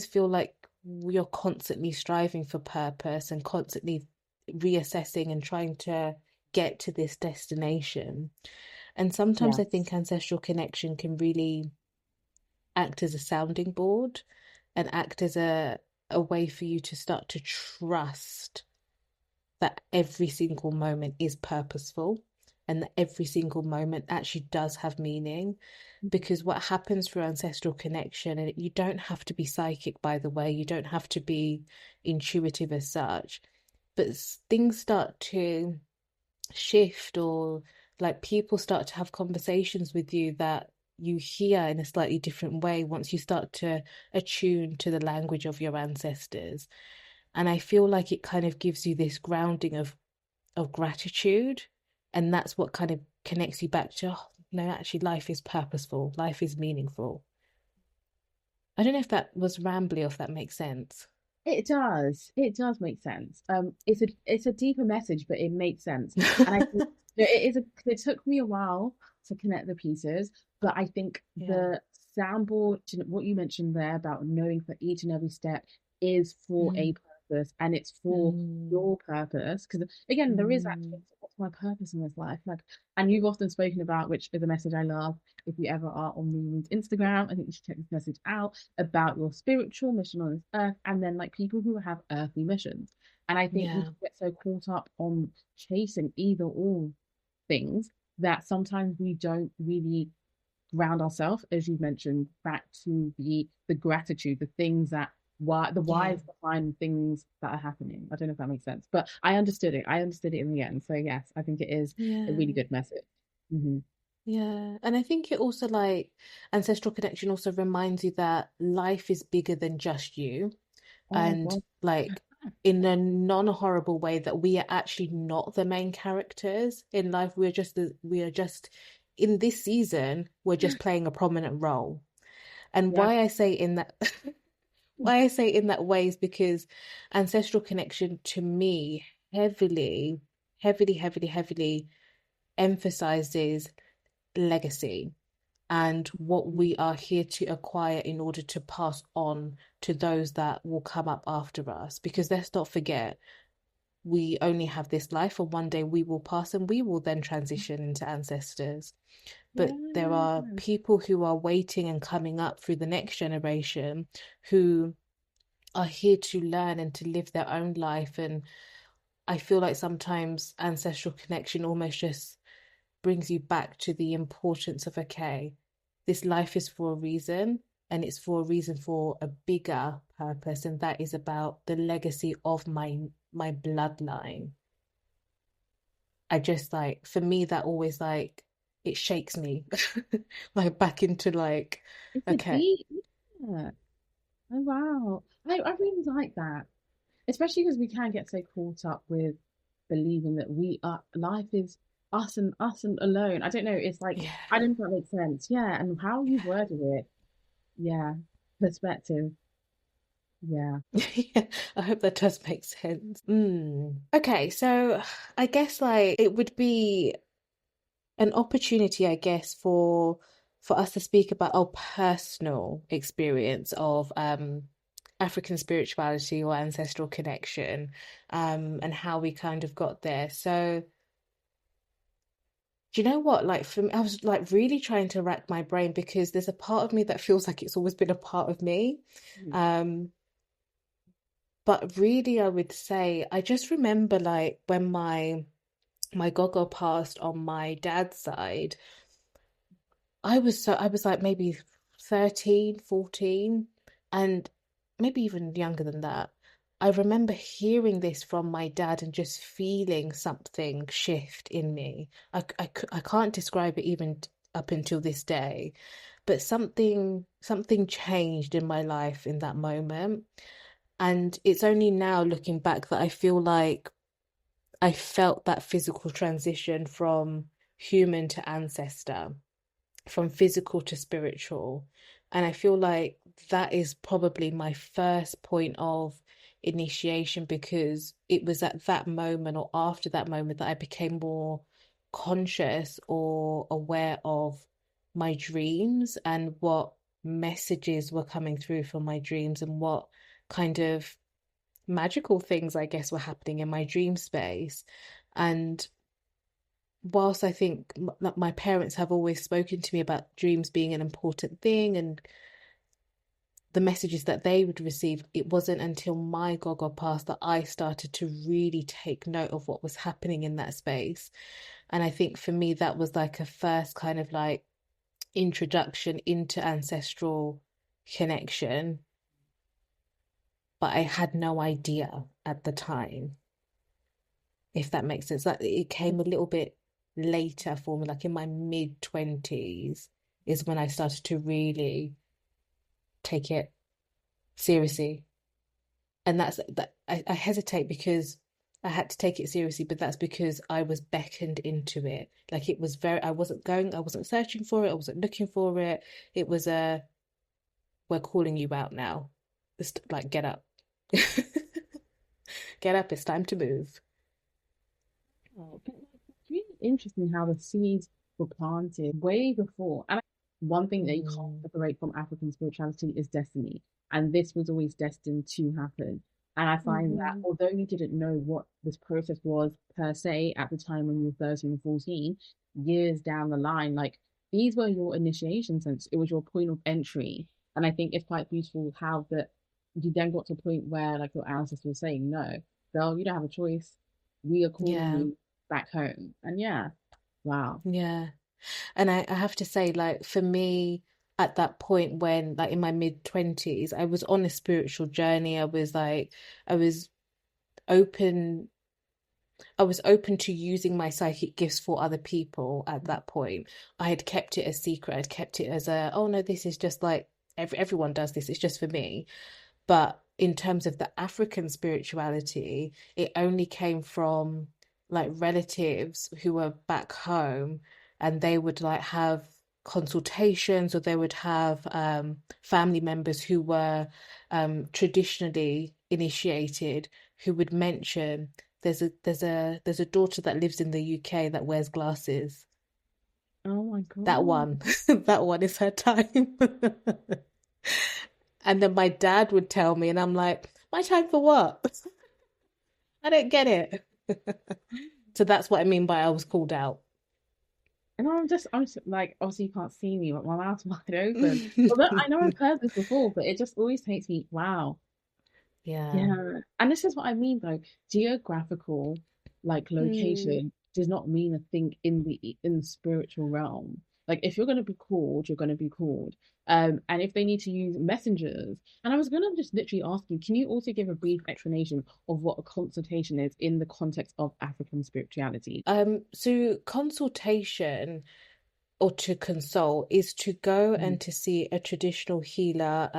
A: feel like you're constantly striving for purpose and constantly reassessing and trying to get to this destination. And sometimes I
B: Yes.
A: think ancestral connection can really act as a sounding board and act as a way for you to start to trust that every single moment is purposeful and that every single moment actually does have meaning. Because what happens through ancestral connection, and you don't have to be psychic, by the way, you don't have to be intuitive as such, but things start to shift, or like people start to have conversations with you that you hear in a slightly different way once you start to attune to the language of your ancestors. And I feel like it kind of gives you this grounding of gratitude, and that's what kind of connects you back to, oh, no, actually life is purposeful, life is meaningful. I don't know if that was rambly or if that makes sense.
B: It does. It does make sense. It's a deeper message, but it makes sense. And I think it is a. It took me a while to connect the pieces, but I think
A: Yeah.
B: the soundboard, what you mentioned there about knowing for each and every step is for a
A: Mm,
B: purpose, and it's for
A: mm,
B: your purpose. Because again, there is actually
A: mm.
B: what's my purpose in this life, like, and you've often spoken about, which is a message I love. If you ever are on Moon's Instagram, I think you should check this message out about your spiritual mission on this earth, and then like people who have earthly missions. And I think we
A: Yeah,
B: get so caught up on chasing either or things that sometimes we don't really ground ourselves, as you mentioned, back to the gratitude, the things that why the
A: yeah,
B: whys behind things that are happening. I don't know if that makes sense, but I understood it. I understood it in the end. So yes, I think it is a really
A: yeah,
B: good message. Hmm.
A: yeah. And I think it also like ancestral connection also reminds you that life is bigger than just you.
B: Oh
A: And
B: well,
A: like in a non-horrible way, that we are actually not the main characters in life. We are just in this season, we're just playing a prominent role. And
B: yeah.
A: why I say in that why I say in that way is because ancestral connection to me heavily emphasizes legacy and what we are here to acquire in order to pass on to those that will come up after us. Because let's not forget, we only have this life, and one day we will pass and we will then transition into ancestors. But there are
B: Yeah.
A: people who are waiting and coming up through the next generation who are here to learn and to live their own life. And I feel like sometimes ancestral connection almost just brings you back to the importance of, okay, this life is for a reason, and it's for a reason for a bigger purpose, and that is about the legacy of my bloodline. I just like, for me, that always like, it shakes me like back into like,
B: It's a
A: okay,
B: deep, yeah. Oh wow. I really like that. Especially because we can get so caught up with believing that we are life is us and alone. I don't know, it's like
A: yeah.
B: I don't know if that makes sense. Yeah, and how you worded it, yeah. Perspective. Yeah.
A: Yeah, I hope that does make sense. Okay, so I guess like it would be an opportunity, I guess, for us to speak about our personal experience of African spirituality or ancestral connection, and how we kind of got there. So, do you know what? Like for me, I was like really trying to rack my brain because there's a part of me that feels like it's always been a part of me.
B: Mm.
A: Um, but really, I would say I just remember like when my gogo passed on my dad's side. I was like maybe 13, 14, and maybe even younger than that. I remember hearing this from my dad and just feeling something shift in me. I can't describe it even up until this day, but something changed in my life in that moment. And it's only now looking back that I feel like I felt that physical transition from human to ancestor, from physical to spiritual. And I feel like that is probably my first point of initiation, because it was at that moment or after that moment that I became more conscious or aware of my dreams and what messages were coming through from my dreams and what kind of magical things, I guess, were happening in my dream space. And whilst I think my parents have always spoken to me about dreams being an important thing and the messages that they would receive, it wasn't until my gogo passed that I started to really take note of what was happening in that space. And I think for me, that was like a first kind of like introduction into ancestral connection. But I had no idea at the time, if that makes sense. Like it came a little bit later for me, like in my mid 20s is when I started to really take it seriously. And that's that I hesitate because I had to take it seriously, but that's because I was beckoned into it. Like it was very, I wasn't searching for it, I wasn't looking for it. It was a, we're calling you out now. It's like, get up. Get up, it's time to move.
B: Oh, but like, it's really interesting how the seeds were planted way before. And one thing that you can't
A: Mm,
B: separate from African spirituality is destiny. And this was always destined to happen. And I find that
A: mhm.
B: although you didn't know what this process was per se at the time when you were 13 and 14, years down the line, like these were your initiation since it was your point of entry. And I think it's quite beautiful how that you then got to a point where like your ancestors were saying, no, girl, you don't have a choice. We are calling
A: Yeah,
B: you back home. And yeah, wow.
A: yeah. And I have to say, like, for me, at that point when, like, in my mid 20s, I was on a spiritual journey. I was open, I was open to using my psychic gifts for other people at that point. I had kept it a secret. I'd kept it as a, oh no, this is just like, everyone does this. It's just for me. But in terms of the African spirituality, it only came from like relatives who were back home, and they would like have consultations, or they would have family members who were traditionally initiated, who would mention there's a daughter that lives in the UK that wears glasses.
B: Oh my
A: That
B: God.
A: one, that one is her time. And then my dad would tell me, and I'm like, my time for what? I don't get it. So that's what I mean by I was called out.
B: And I'm just like, obviously you can't see me, but my mouth's wide open. Although I know I've heard this before, but it just always takes me, wow.
A: Yeah.
B: Yeah. And this is what I mean though. Geographical, like
A: Mm.
B: location, does not mean a thing in the spiritual realm. Like if you're gonna be called, you're gonna be called. And if they need to use messengers, and I was gonna just literally ask you, can you also give a brief explanation of what a consultation is in the context of African spirituality?
A: So consultation or to consult is to go
B: Mm,
A: and to see a traditional healer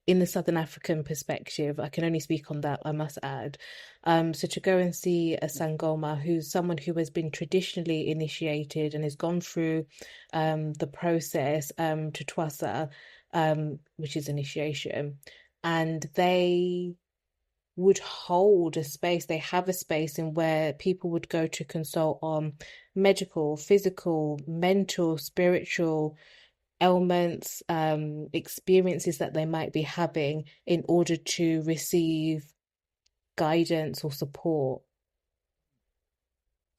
A: in the Southern African perspective. I can only speak on that, I must add. So to go and see a Sangoma, who's someone who has been traditionally initiated and has gone through the process to Twasa, which is initiation, and they would hold a space. They have a space in where people would go to consult on medical, physical, mental, spiritual ailments, experiences that they might be having in order to receive guidance or support.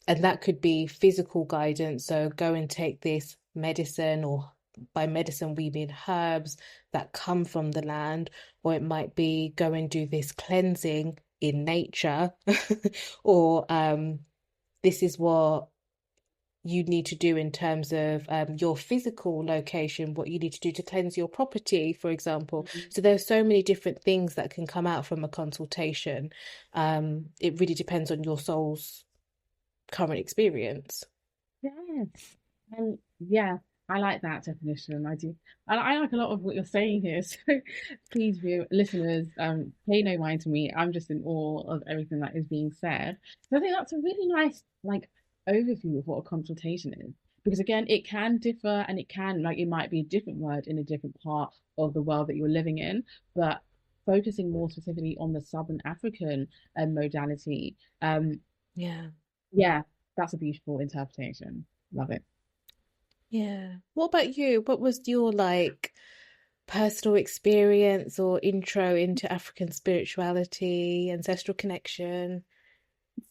A: And that could be physical guidance. So go and take this medicine, or by medicine, we mean herbs that come from the land, or it might be go and do this cleansing in nature, or this is what you need to do in terms of your physical location, what you need to do to cleanse your property, for example.
B: mm,
A: So there's so many different things that can come out from a consultation. It really depends on your soul's current experience.
B: yes. And yeah, I like that definition. I do. I like a lot of what you're saying here. So please, view listeners, pay no mind to me. I'm just in awe of everything that is being said. So I think that's a really nice like overview of what a consultation is. Because again, it can differ and it can like it might be a different word in a different part of the world that you're living in, but focusing more specifically on the Southern African modality, um,
A: Yeah.
B: yeah, that's a beautiful interpretation. Love it.
A: Yeah. What about you? What was your like personal experience or intro into African spirituality, ancestral connection?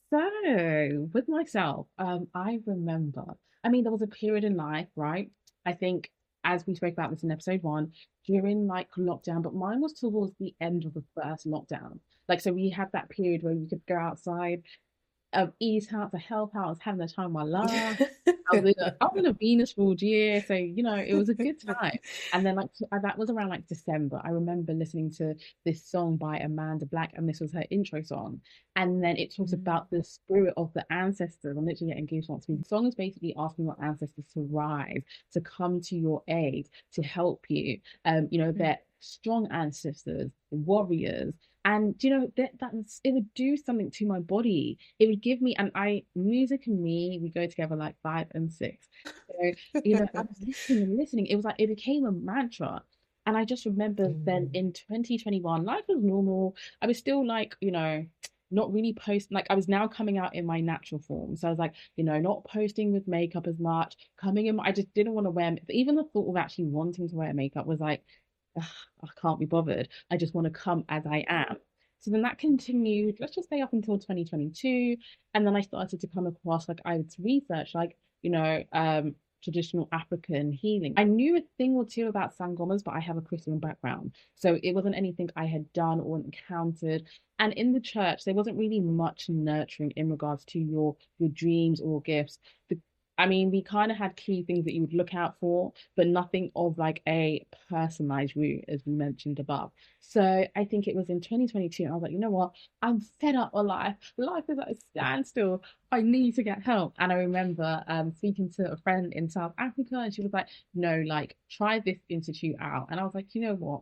B: So, with myself, I remember, I mean, there was a period in life, right? I think, as we spoke about this in episode one, during like lockdown, but mine was towards the end of the first lockdown. Like, so we had that period where we could go outside, ease out to help out. I was having the time of my life. I was in a Venus ruled year, so it was a good time. And then like that was around like December. I remember listening to this song by Amanda Black, and this was her intro song. And then it talks about the spirit of the ancestors. I'm literally getting goosebumps. The song is basically asking your ancestors to rise, to come to your aid, to help you. They're strong ancestors, warriors. And that it would do something to my body. It would give me, and I music and me, we go together like 5 and 6. So, I was listening and listening. It was like it became a mantra. And I just remember then
A: Mm.
B: in 2021, life was normal. I was still like, not really post like I was now coming out in my natural form. So I was like, not posting with makeup as much, coming in. I just didn't want to wear, even the thought of actually wanting to wear makeup was like, "Ugh, I can't be bothered. I just want to come as I am." So then that continued, let's just say up until 2022. And then I started to come across, like, I would research, like, traditional African healing. I knew a thing or two about sangomas, but I have a Christian background. So it wasn't anything I had done or encountered. And in the church, there wasn't really much nurturing in regards to your dreams or gifts. The, I mean, we kind of had key things that you would look out for, but nothing of like a personalized route, as we mentioned above. So I think it was in 2022, and I was like, you know what? I'm fed up with life. Life is at a standstill. I need to get help. And I remember speaking to a friend in South Africa, and she was like, no, like try this institute out. And I was like, you know what?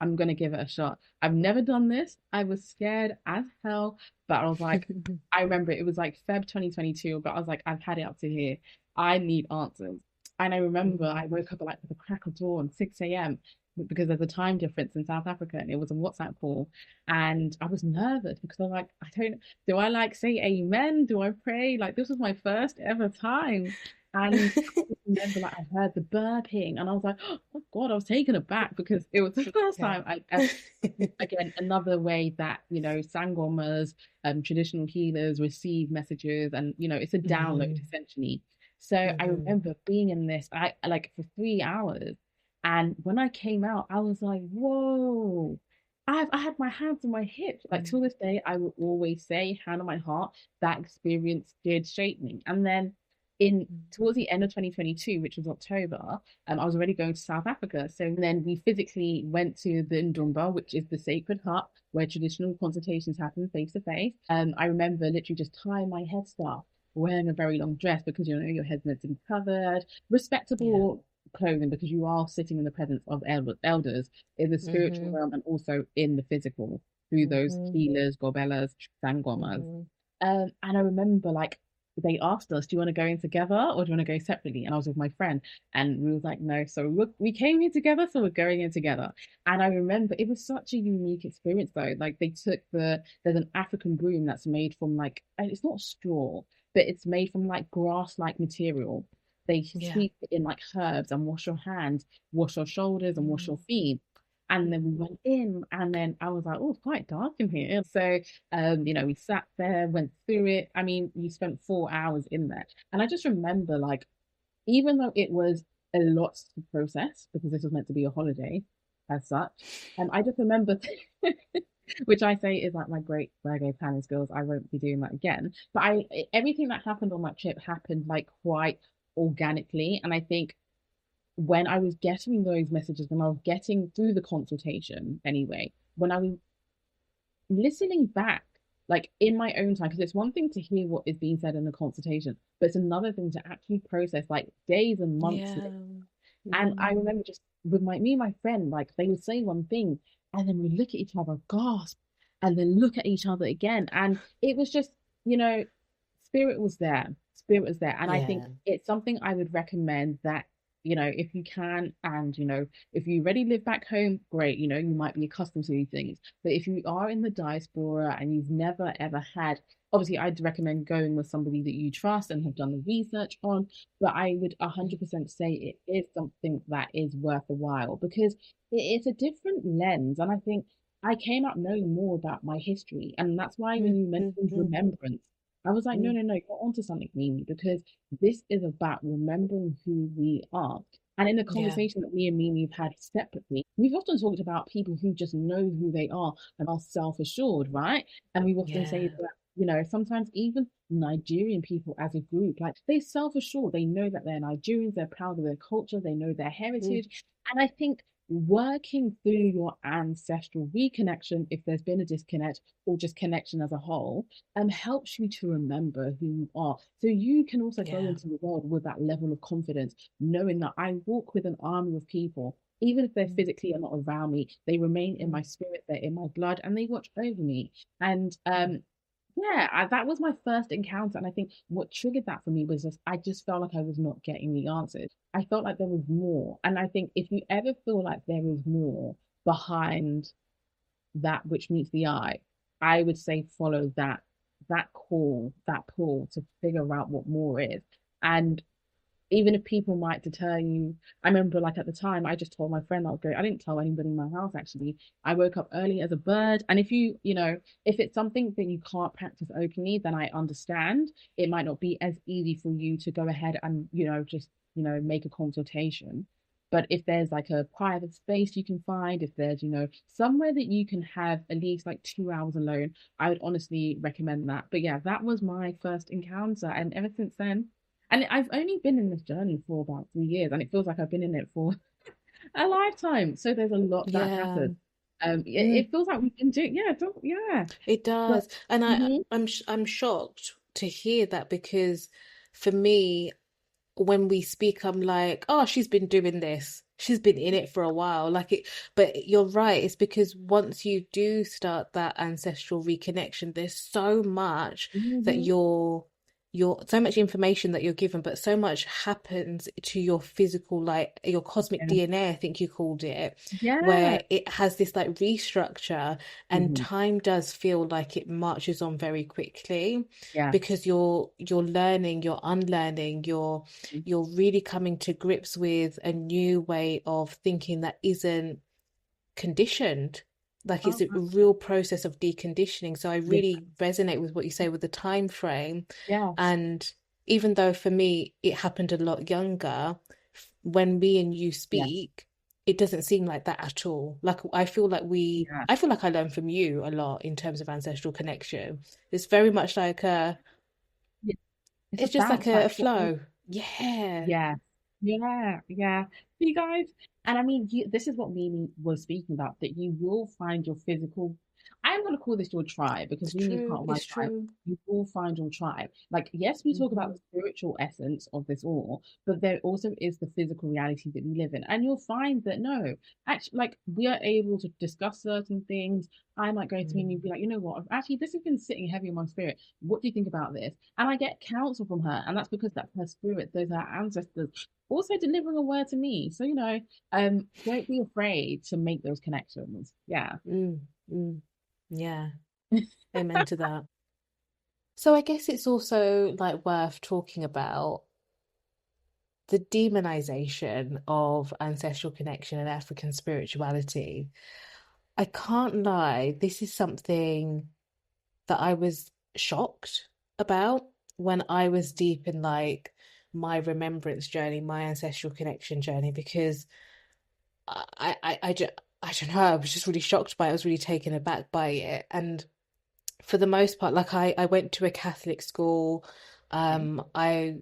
B: I'm gonna give it a shot. I've never done this. I was scared as hell, but I was like, I remember it was like Feb 2022, but I was like, I've had it up to here. I need answers. And I remember I woke up at like the crack of dawn, 6 a.m. because there's a time difference in South Africa, and it was a WhatsApp call. And I was nervous because I was like, I don't, do I like say amen? Do I pray? Like this was my first ever time. And I just remember like I heard the burping and I was like, oh God, I was taken aback because it was the first
A: Yeah.
B: time again, another way that, sangomas, traditional healers receive messages and, it's a download
A: Mhm.
B: essentially. So I
A: Mhm.
B: remember being in this, I like for 3 hours. And when I came out, I was like, whoa. I had my hands on my hips. Like till
A: Mm.
B: this day, I will always say, hand on my heart, that experience did shape me. And then in towards the end of 2022, which was October, I was already going to South Africa. So then we physically went to the Ndumba, which is the sacred hut where traditional consultations happen face to face. I remember literally just tying my headscarf, wearing a very long dress because you know your head's meant to be covered,
A: Yeah.
B: respectable clothing because you are sitting in the presence of elders in the spiritual
A: Mm-hmm.
B: realm and also in the physical through those
A: Mm-hmm.
B: healers, gobelas, sangomas.
A: Mm-hmm.
B: And I remember like they asked us, "Do you want to go in together or do you want to go separately?" And I was with my friend, and we was like, "No." So we came in together, so we're going in together. And I remember it was such a unique experience though. Like they took there's an African broom that's made from like and it's not straw, but it's made from like grass-like material. They
A: Yeah.
B: steep it in like herbs and wash your hands, wash your shoulders, and wash your feet. And then we went in, and then I was like, oh, it's quite dark in here. So, we sat there, went through it. I mean, we spent 4 hours in there. And I just remember, like, even though it was a lot to process, because this was meant to be a holiday as such, I just remember, which I say is like my great Virgo planning skills. I won't be doing that again. But everything that happened on that trip happened like quite organically. And I think when I was getting those messages, when I was getting through the consultation anyway, when I was listening back, like in my own time, because it's one thing to hear what is being said in the consultation, but it's another thing to actually process like days and months.
A: Yeah.
B: And I
A: Mm.
B: remember just with me and my friend, like they would say one thing and then we look at each other, gasp, and then look at each other again. And it was just, you know, spirit was there. Spirit was there. And I think
A: Yeah.
B: it's something I would recommend that, if you can, and, if you already live back home, great, you might be accustomed to these things. But if you are in the diaspora and you've never ever had, obviously, I'd recommend going with somebody that you trust and have done the research on. But I would
A: Mm.
B: 100% say it is something that is worth a while because it's a different lens. And I think I came out knowing more about my history. And that's why when
A: Mm.
B: you
A: Mm.
B: mentioned
A: Mm.
B: remembrance, I was like, no,
A: Mm.
B: no, no, you're onto something, Mimi, because this is about remembering who we are. And in the
A: Yeah.
B: conversation that me and Mimi have had separately, we've often talked about people who just know who they are and are self-assured, right? And we've often
A: Yeah.
B: say that, sometimes even Nigerian people as a group, like they're self-assured, they know that they're Nigerians, they're proud of their culture, they know their
A: Mm.
B: heritage. And I think working through your ancestral reconnection, if there's been a disconnect or just connection as a whole, helps you to remember who you are. So you can also go
A: Yeah.
B: into the world with that level of confidence, knowing that I walk with an army of people. Even if they're
A: Mm.
B: physically not around me, they remain in
A: Mm.
B: my spirit, they're in my blood, and they watch over me. And
A: Mm.
B: yeah, that was my first encounter. And I think what triggered that for me was just, I just felt like I was not getting the answers. I felt like there was more. And I think if you ever feel like there is more behind that which meets the eye, I would say follow that call, that pull to figure out what more is. And even if people might deter you, I remember like at the time I just told my friend I'll go. I didn't tell anybody in my house actually. I woke up early as a bird. And if it's something that you can't practice openly, then I understand. It might not be as easy for you to go ahead and, just, make a consultation. But if there's like a private space you can find, if there's, somewhere that you can have at least like 2 hours alone, I would honestly recommend that. But yeah, that was my first encounter. And ever since then, and I've only been in this journey for about 3 years, and it feels like I've been in it for a lifetime. So there's a lot that
A: Yeah.
B: happened.
A: Mm.
B: It feels like we've been doing, yeah, yeah.
A: It
B: But
A: does. And
B: mhm,
A: I'm shocked to hear that because for me, when we speak, I'm like, oh, she's been doing this. She's been in it for a while. Like it, but you're right. It's because once you do start that ancestral reconnection, there's so much that
B: mhm,
A: you're so much information that you're given, but so much happens to your physical, like your cosmic
B: yeah,
A: DNA, I think you called it,
B: yeah,
A: where it has this like restructure and
B: mhm,
A: time does feel like it marches on very quickly
B: yeah,
A: because you're learning, you're unlearning,
B: mhm.
A: you're really coming to grips with a new way of thinking that isn't conditioned. Like it's
B: Oh,
A: a real process of deconditioning. So I
B: yeah,
A: really resonate with what you say with the time frame.
B: yes,
A: And even though for me it happened a lot younger, when me and you
B: yes,
A: speak, it doesn't seem like that at all. Like
B: Yeah.
A: I feel like I learn from you a lot in terms of ancestral connection. It's very much like
B: Yeah. It's a
A: it's just like
B: bounce back
A: a
B: for all.
A: flow. Yeah.
B: Yeah, yeah, yeah. You guys, and I mean, this is what Mimi was speaking about, that you will find your physical. I'm going to call this your tribe because
A: It's
B: Mimi is
A: true.
B: part of my
A: It's
B: tribe.
A: true.
B: You will find your tribe. Like, yes, we talk about
A: Hmm.
B: the spiritual essence of this all, but there also is the physical reality that we live in. And you'll find that no, actually, like, we are able to discuss certain things. I might go to Mimi and be like, you know what, actually, this has been sitting heavy on my spirit. What do you think about this? And I get counsel from her, and that's because that's her spirit, those are her ancestors also delivering a word to me. So, don't be afraid to make those connections. Yeah.
A: Mm, mm. Yeah. Amen to that. So I guess it's also like worth talking about the demonization of ancestral connection and African spirituality. I can't lie, this is something that I was shocked about when I was deep in like my remembrance journey, my ancestral connection journey, because I don't know, I was just really shocked by it. I was really taken aback by it. And for the most part, like I went to a Catholic school.
B: Okay.
A: I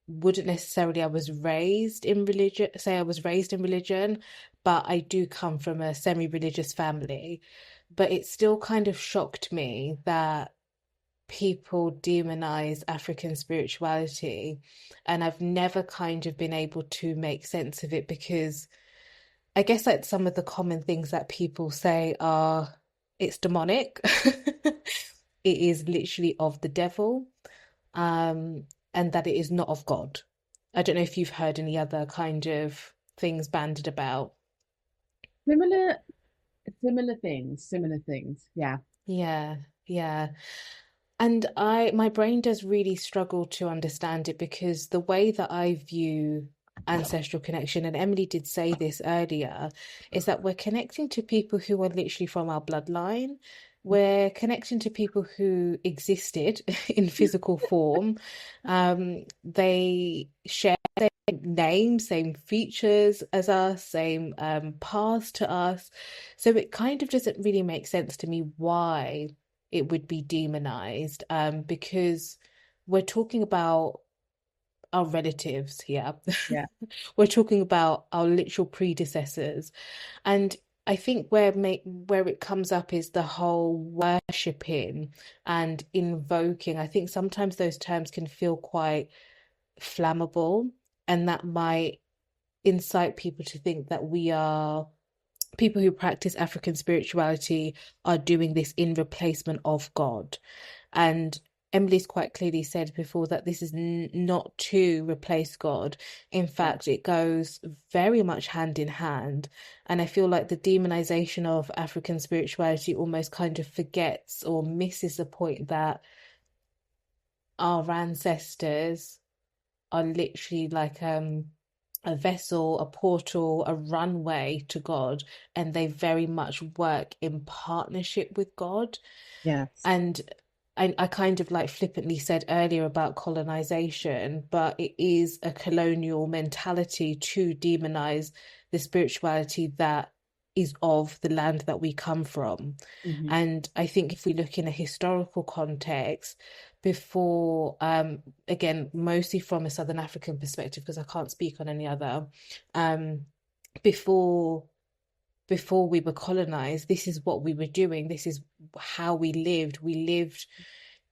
A: wouldn't necessarily I was raised in religion, say I was raised in religion, but I do come from a semi-religious family. But it still kind of shocked me that people demonize African spirituality, and I've never kind of been able to make sense of it because I guess like some of the common things that people say are it's demonic. It is literally of the devil, um, and that it is not of God. I don't know if you've heard any other kind of things bandied about.
B: Similar, similar things. Yeah.
A: Yeah, yeah. And my brain does really struggle to understand it because the way that I view ancestral connection, and Emily did say this earlier, is that we're connecting to people who are literally from our bloodline. We're connecting to people who existed in physical form. They share same names, same features as us, same past to us. So it kind of doesn't really make sense to me why it would be demonized, because we're talking about our relatives here.
B: Yeah.
A: We're talking about our literal predecessors. And I think where it comes up is the whole worshipping and invoking. I think sometimes those terms can feel quite flammable, and that might incite people to think that we are people who practice African spirituality are doing this in replacement of God. And Emily's quite clearly said before that this is not to replace God. In
B: Yeah.
A: fact, it goes very much hand in hand. And I feel like the demonization of African spirituality almost kind of forgets or misses the point that our ancestors are literally like a vessel, a portal, a runway to God, and they very much work in partnership with God.
B: Yes.
A: And I kind of like flippantly said earlier about colonization, but it is a colonial mentality to demonize the spirituality that is of the land that we come from.
B: Hmm.
A: And I think if we look in a historical context, before, again, mostly from a Southern African perspective, because I can't speak on any other, um, before we were colonized, this is what we were doing. This is how we lived. We lived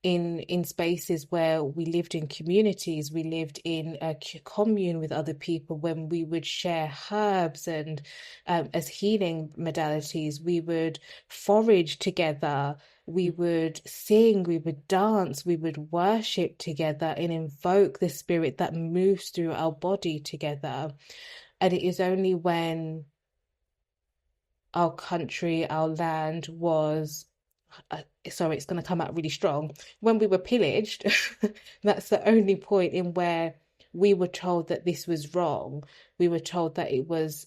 A: in spaces where we lived in communities. We lived in a commune with other people when we would share herbs and as healing modalities. We would forage together. We would sing. We would dance. We would worship together and invoke the spirit that moves through our body together. And it is only when our country, our land was, sorry, it's going to come out really strong. When we were pillaged, that's the only point in where we were told that this was wrong. We were told that it was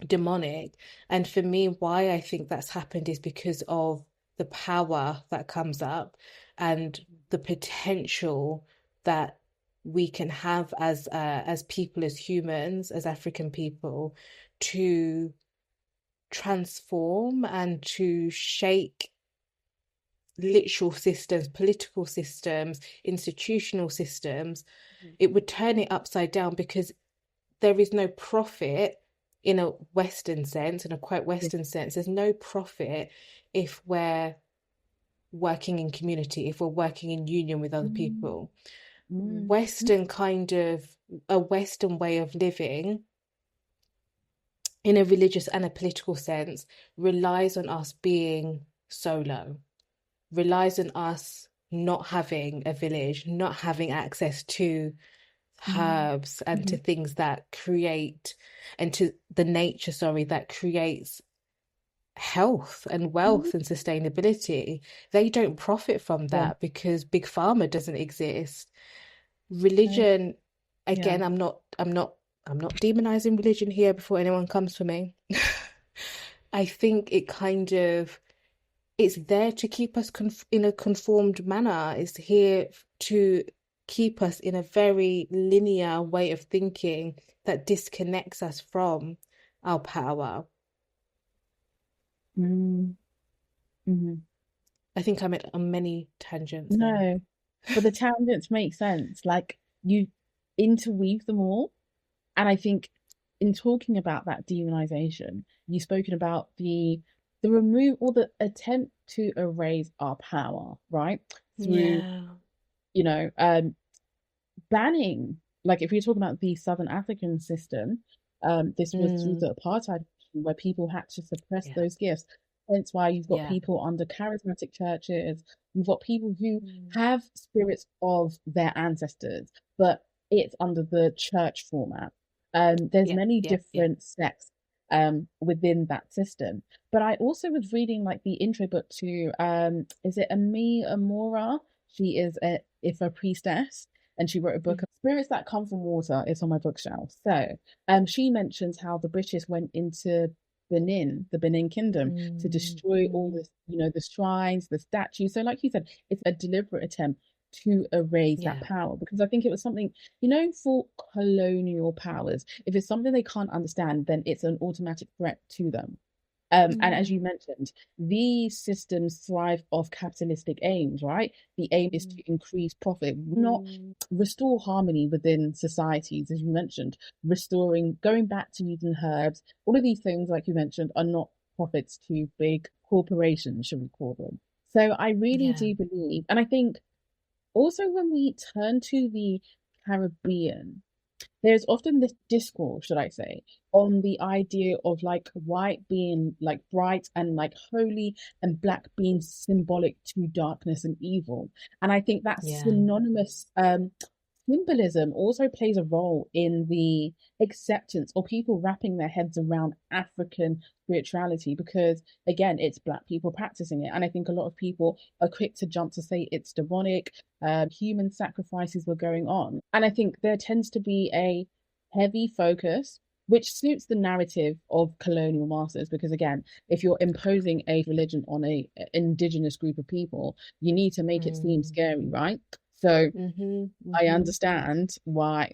A: demonic. And for me, why I think that's happened is because of the power that comes up and the potential that we can have as people, as humans, as African people, to transform and to shake literal systems, political systems, institutional systems, it would turn it upside down, because there is no profit in a Western sense, in a quite Western sense. There's no profit if we're working in community, if we're working in union with other people. Western kind of, a Western way of living in a religious and a political sense relies on us being solo, relies on us not having a village, not having access to herbs and to things that create, and to the nature, that creates health and wealth and sustainability. They don't profit from that because big pharma doesn't exist. Religion, again, I'm not demonizing religion here before anyone comes for me. I think it kind of, it's there to keep us in a conformed manner. It's here to keep us in a very linear way of thinking that disconnects us from our power. I think I'm on many tangents.
B: No, but the tangents make sense. Like, you interweave them all. And I think in talking about that demonization, you've spoken about the remove, or the attempt to erase our power, right? Through, banning, like if you're talking about the Southern African system, this was through the apartheid, where people had to suppress those gifts. Hence why you've got people under charismatic churches, you've got people who have spirits of their ancestors, but it's under the church format. There's many different sects within that system. But I also was reading like the intro book to is it Ami Amora? She is a priestess, and she wrote a book of spirits that come from water. It's on my bookshelf. So she mentions how the British went into Benin, the Benin Kingdom, to destroy all this, the shrines, the statues. So like you said, it's a deliberate attempt to erase that power, because I think it was something, for colonial powers, if it's something they can't understand, then it's an automatic threat to them. And as you mentioned, these systems thrive off capitalistic aims, right? The aim is to increase profit, not restore harmony within societies, as you mentioned, going back to using herbs. All of these things, like you mentioned, are not profits to big corporations, should we call them. So I really do believe, and I think also when we turn to the Caribbean, there's often this discourse, should I say, on the idea of like white being like bright and like holy, and black being symbolic to darkness and evil. And I think that synonymous symbolism also plays a role in the acceptance, or people wrapping their heads around African spirituality, because again, it's black people practicing it. And I think a lot of people are quick to jump to say it's demonic, human sacrifices were going on. And I think there tends to be a heavy focus, which suits the narrative of colonial masters, because again, if you're imposing a religion on a indigenous group of people, you need to make it seem scary, right? So I understand why,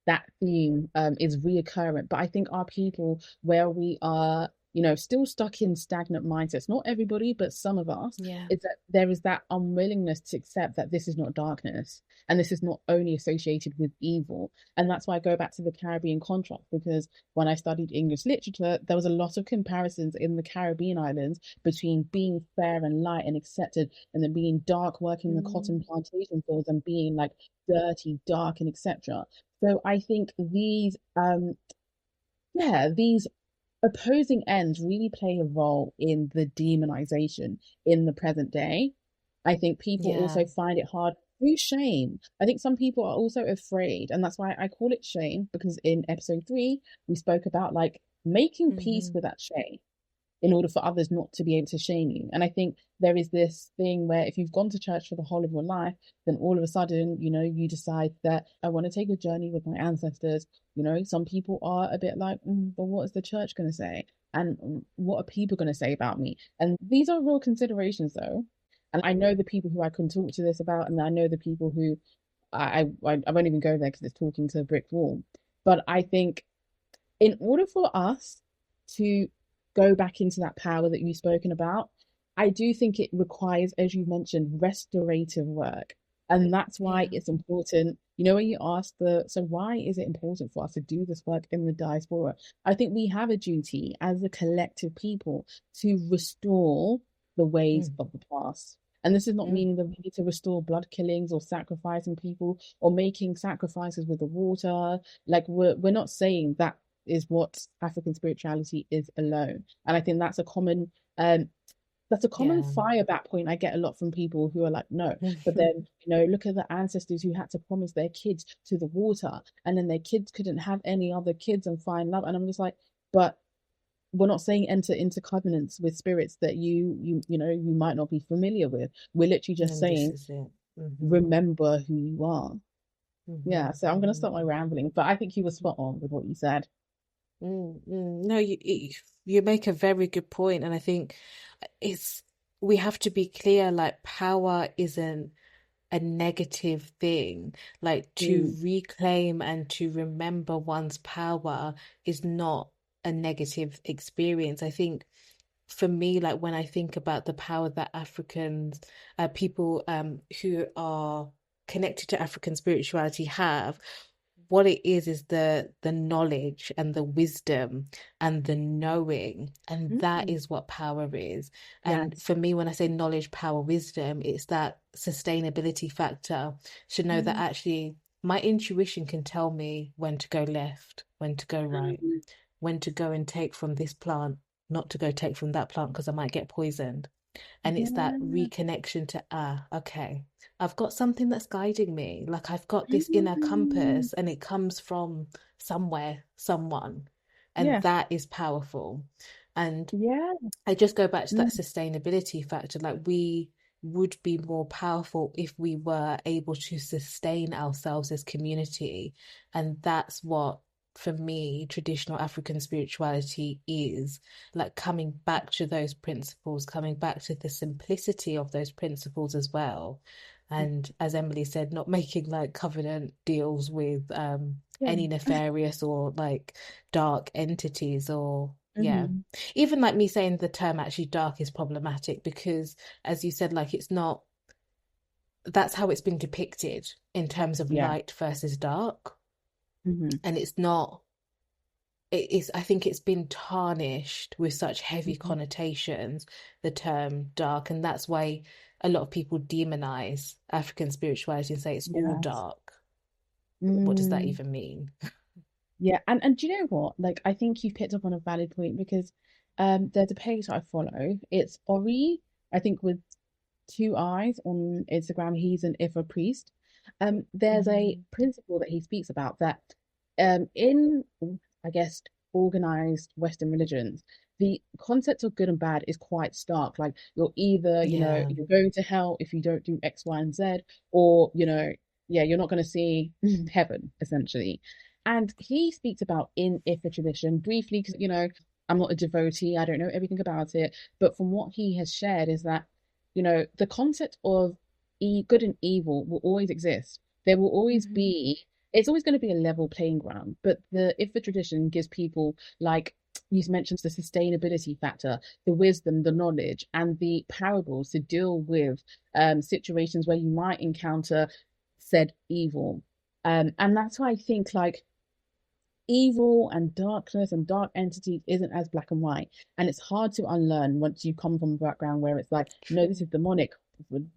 B: that theme is reoccurrent. But I think our people, where we are, still stuck in stagnant mindsets, not everybody, but some of us, is that there is that unwillingness to accept that this is not darkness, and this is not only associated with evil. And that's why I go back to the Caribbean contrast, because when I studied English literature, there was a lot of comparisons in the Caribbean islands between being fair and light and accepted, and then being dark, working the cotton plantation fields, and being like dirty, dark, and etc. So I think these these opposing ends really play a role in the demonization in the present day. I think people also find it hard through shame. I think some people are also afraid, and that's why I call it shame, because in episode 3 we spoke about like making peace with that shame in order for others not to be able to shame you. And I think there is this thing where if you've gone to church for the whole of your life, then all of a sudden, you decide that I want to take a journey with my ancestors. Some people are a bit like, but what is the church going to say? And what are people going to say about me? And these are real considerations though. And I know the people who I can talk to this about, and I know the people who I won't even go there because it's talking to a brick wall. But I think in order for us to go back into that power that you've spoken about, I do think it requires, as you mentioned, restorative work. And that's why
A: Yeah.
B: it's important. When you ask so why is it important for us to do this work in the diaspora? I think we have a duty as a collective people to restore the ways
A: Mm,
B: of the past. And this is not
A: mm.
B: meaning that we need to restore blood killings or sacrificing people or making sacrifices with the water. Like we're not saying that is what African spirituality is alone. And I think um that's a common
A: Yeah.
B: fire back point I get a lot from people who are like, no, but then, look at the ancestors who had to promise their kids to the water, and then their kids couldn't have any other kids and find love. And I'm just like, but we're not saying enter into covenants with spirits that you might not be familiar with. We're literally just
A: And this
B: saying,
A: is it. Hmm.
B: remember who you are. Yeah,
A: Hmm.
B: so I'm gonna
A: Hmm.
B: stop my rambling, but I think you were spot on with what you said.
A: Mm, mm. No, you make a very good point, and I think it's we have to be clear, like power isn't a negative thing. Like to
B: Mm,
A: reclaim and to remember one's power is not a negative experience. I think for me, like when I think about the power that Africans, people who are connected to African spirituality have, what it is the knowledge and the wisdom and the knowing, and that
B: mm,
A: is what power is. And
B: yes.
A: for me, when I say knowledge, power, wisdom, it's that sustainability factor to know that
B: Mm,
A: actually my intuition can tell me when to go left, when to go right,
B: mm,
A: when to go and take from this plant, not to go take from that plant because I might get poisoned. And it's that
B: yeah.
A: reconnection to, okay, I've got something that's guiding me. Like I've got this inner
B: Mm,
A: compass and it comes from somewhere, someone. And
B: yeah.
A: that is powerful. And
B: Yeah.
A: I just go back to that
B: Mm,
A: sustainability factor. Like we would be more powerful if we were able to sustain ourselves as community. And that's what, for me, traditional African spirituality is like coming back to those principles, coming back to the simplicity of those principles as well. And as Emily said, not making like covenant deals with
B: yeah.
A: any nefarious or like dark entities or yeah,
B: Hmm.
A: even like me saying the term actually dark is problematic because as you said, like it's not, that's how it's been depicted in terms of
B: Yeah.
A: light versus dark,
B: Hmm.
A: and it's not, it is, I think it's been tarnished with such heavy
B: Hmm.
A: connotations, the term dark, and that's why a lot of people demonize African spirituality and say it's all
B: Yes.
A: dark. What does that
B: Mm,
A: even mean?
B: yeah. And do you know what? Like, I think you've picked up on a valid point because there's a page I follow. It's Ori, I think with two eyes on Instagram. He's an Ifa priest. There's a
A: Mm,
B: principle that he speaks about that in, I guess, organized Western religions, the concept of good and bad is quite stark. Like you're either,
A: yeah.
B: you're going to hell if you don't do X, Y, and Z, or, yeah, you're not going to see heaven, essentially. And he speaks about in Ifa tradition briefly, because, I'm not a devotee, I don't know everything about it, but from what he has shared is that the concept of good and evil will always exist. There will always
A: Mhm.
B: be, it's always going to be a level playing ground. But if the tradition gives people, like you mentioned, the sustainability factor, the wisdom, the knowledge, and the parables to deal with situations where you might encounter said evil. And that's why I think like evil and darkness and dark entities isn't as black and white. And it's hard to unlearn once you come from a background where it's like, no, this
A: True.
B: is demonic.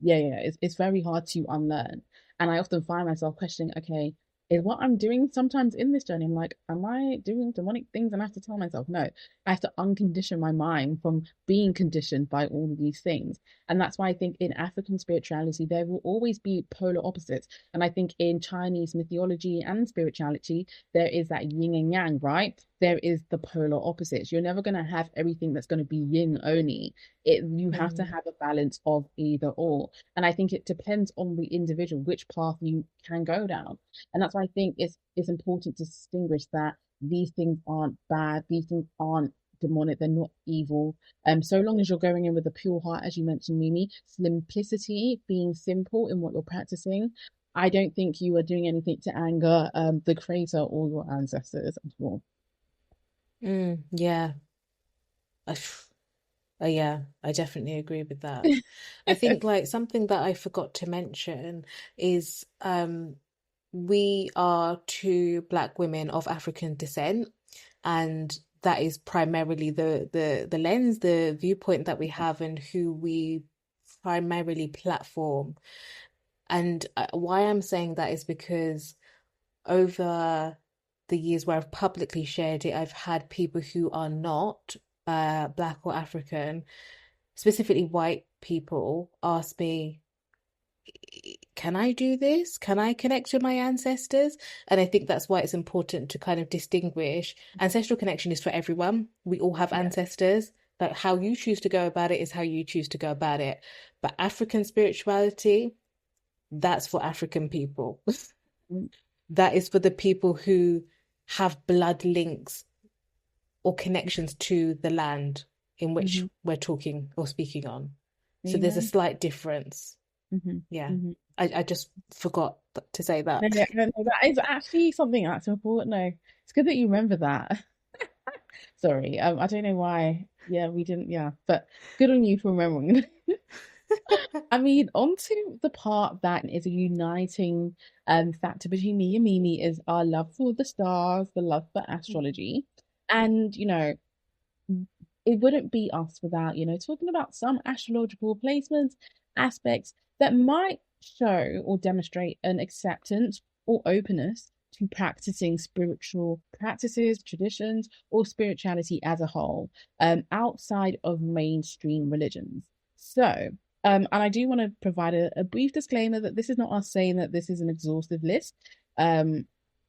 B: Yeah, it's very hard to unlearn. And I often find myself questioning, okay, is what I'm doing sometimes in this journey? I'm like, am I doing demonic things? And I have to tell myself, no, I have to uncondition my mind from being conditioned by all of these things. And that's why I think in African spirituality, there will always be polar opposites. And I think in Chinese mythology and spirituality, there is that yin and yang, right? There is the polar opposites. You're never going to have everything that's going to be yin only. You have to
A: Mm,
B: have a balance of either or. And I think it depends on the individual which path you can go down. And that's why I think it's important to distinguish that these things aren't bad, these things aren't demonic, they're not evil. So long as you're going in with a pure heart, as you mentioned, Mimi, simplicity, being simple in what you're practicing, I don't think you are doing anything to anger the creator or your ancestors at all.
A: Yeah. I, yeah, I definitely agree with that. I think like something that I forgot to mention is we are two Black women of African descent, and that is primarily the lens, the viewpoint that we have, and who we primarily platform. And why I'm saying that is because over the years where I've publicly shared it, I've had people who are not Black or African, specifically white people, ask me, can I do this? Can I connect with my ancestors? And I think that's why it's important to kind of distinguish. Ancestral connection is for everyone. We all have
B: Yeah.
A: ancestors. But how you choose to go about it is how you choose to go about it. But African spirituality, that's for African people. That is for the people who have blood links or connections to the land in which
B: Mm-hmm.
A: we're talking or speaking on. So there's a
B: Amen.
A: slight difference.
B: Mm-hmm.
A: Yeah.
B: Mm-hmm.
A: I just forgot to say that.
B: No, no, no, no, that is actually something that's important. No, it's good that you remember that. Sorry, I don't know why. Yeah, we didn't. Yeah, but good on you for remembering. I mean, onto the part that is a uniting factor between me and Mimi is our love for the stars, the love for astrology. And, it wouldn't be us without, talking about some astrological placements, aspects that might show or demonstrate an acceptance or openness to practicing spiritual practices, traditions, or spirituality as a whole, outside of mainstream religions. So, and I do want to provide a brief disclaimer that this is not us saying that this is an exhaustive list. Um,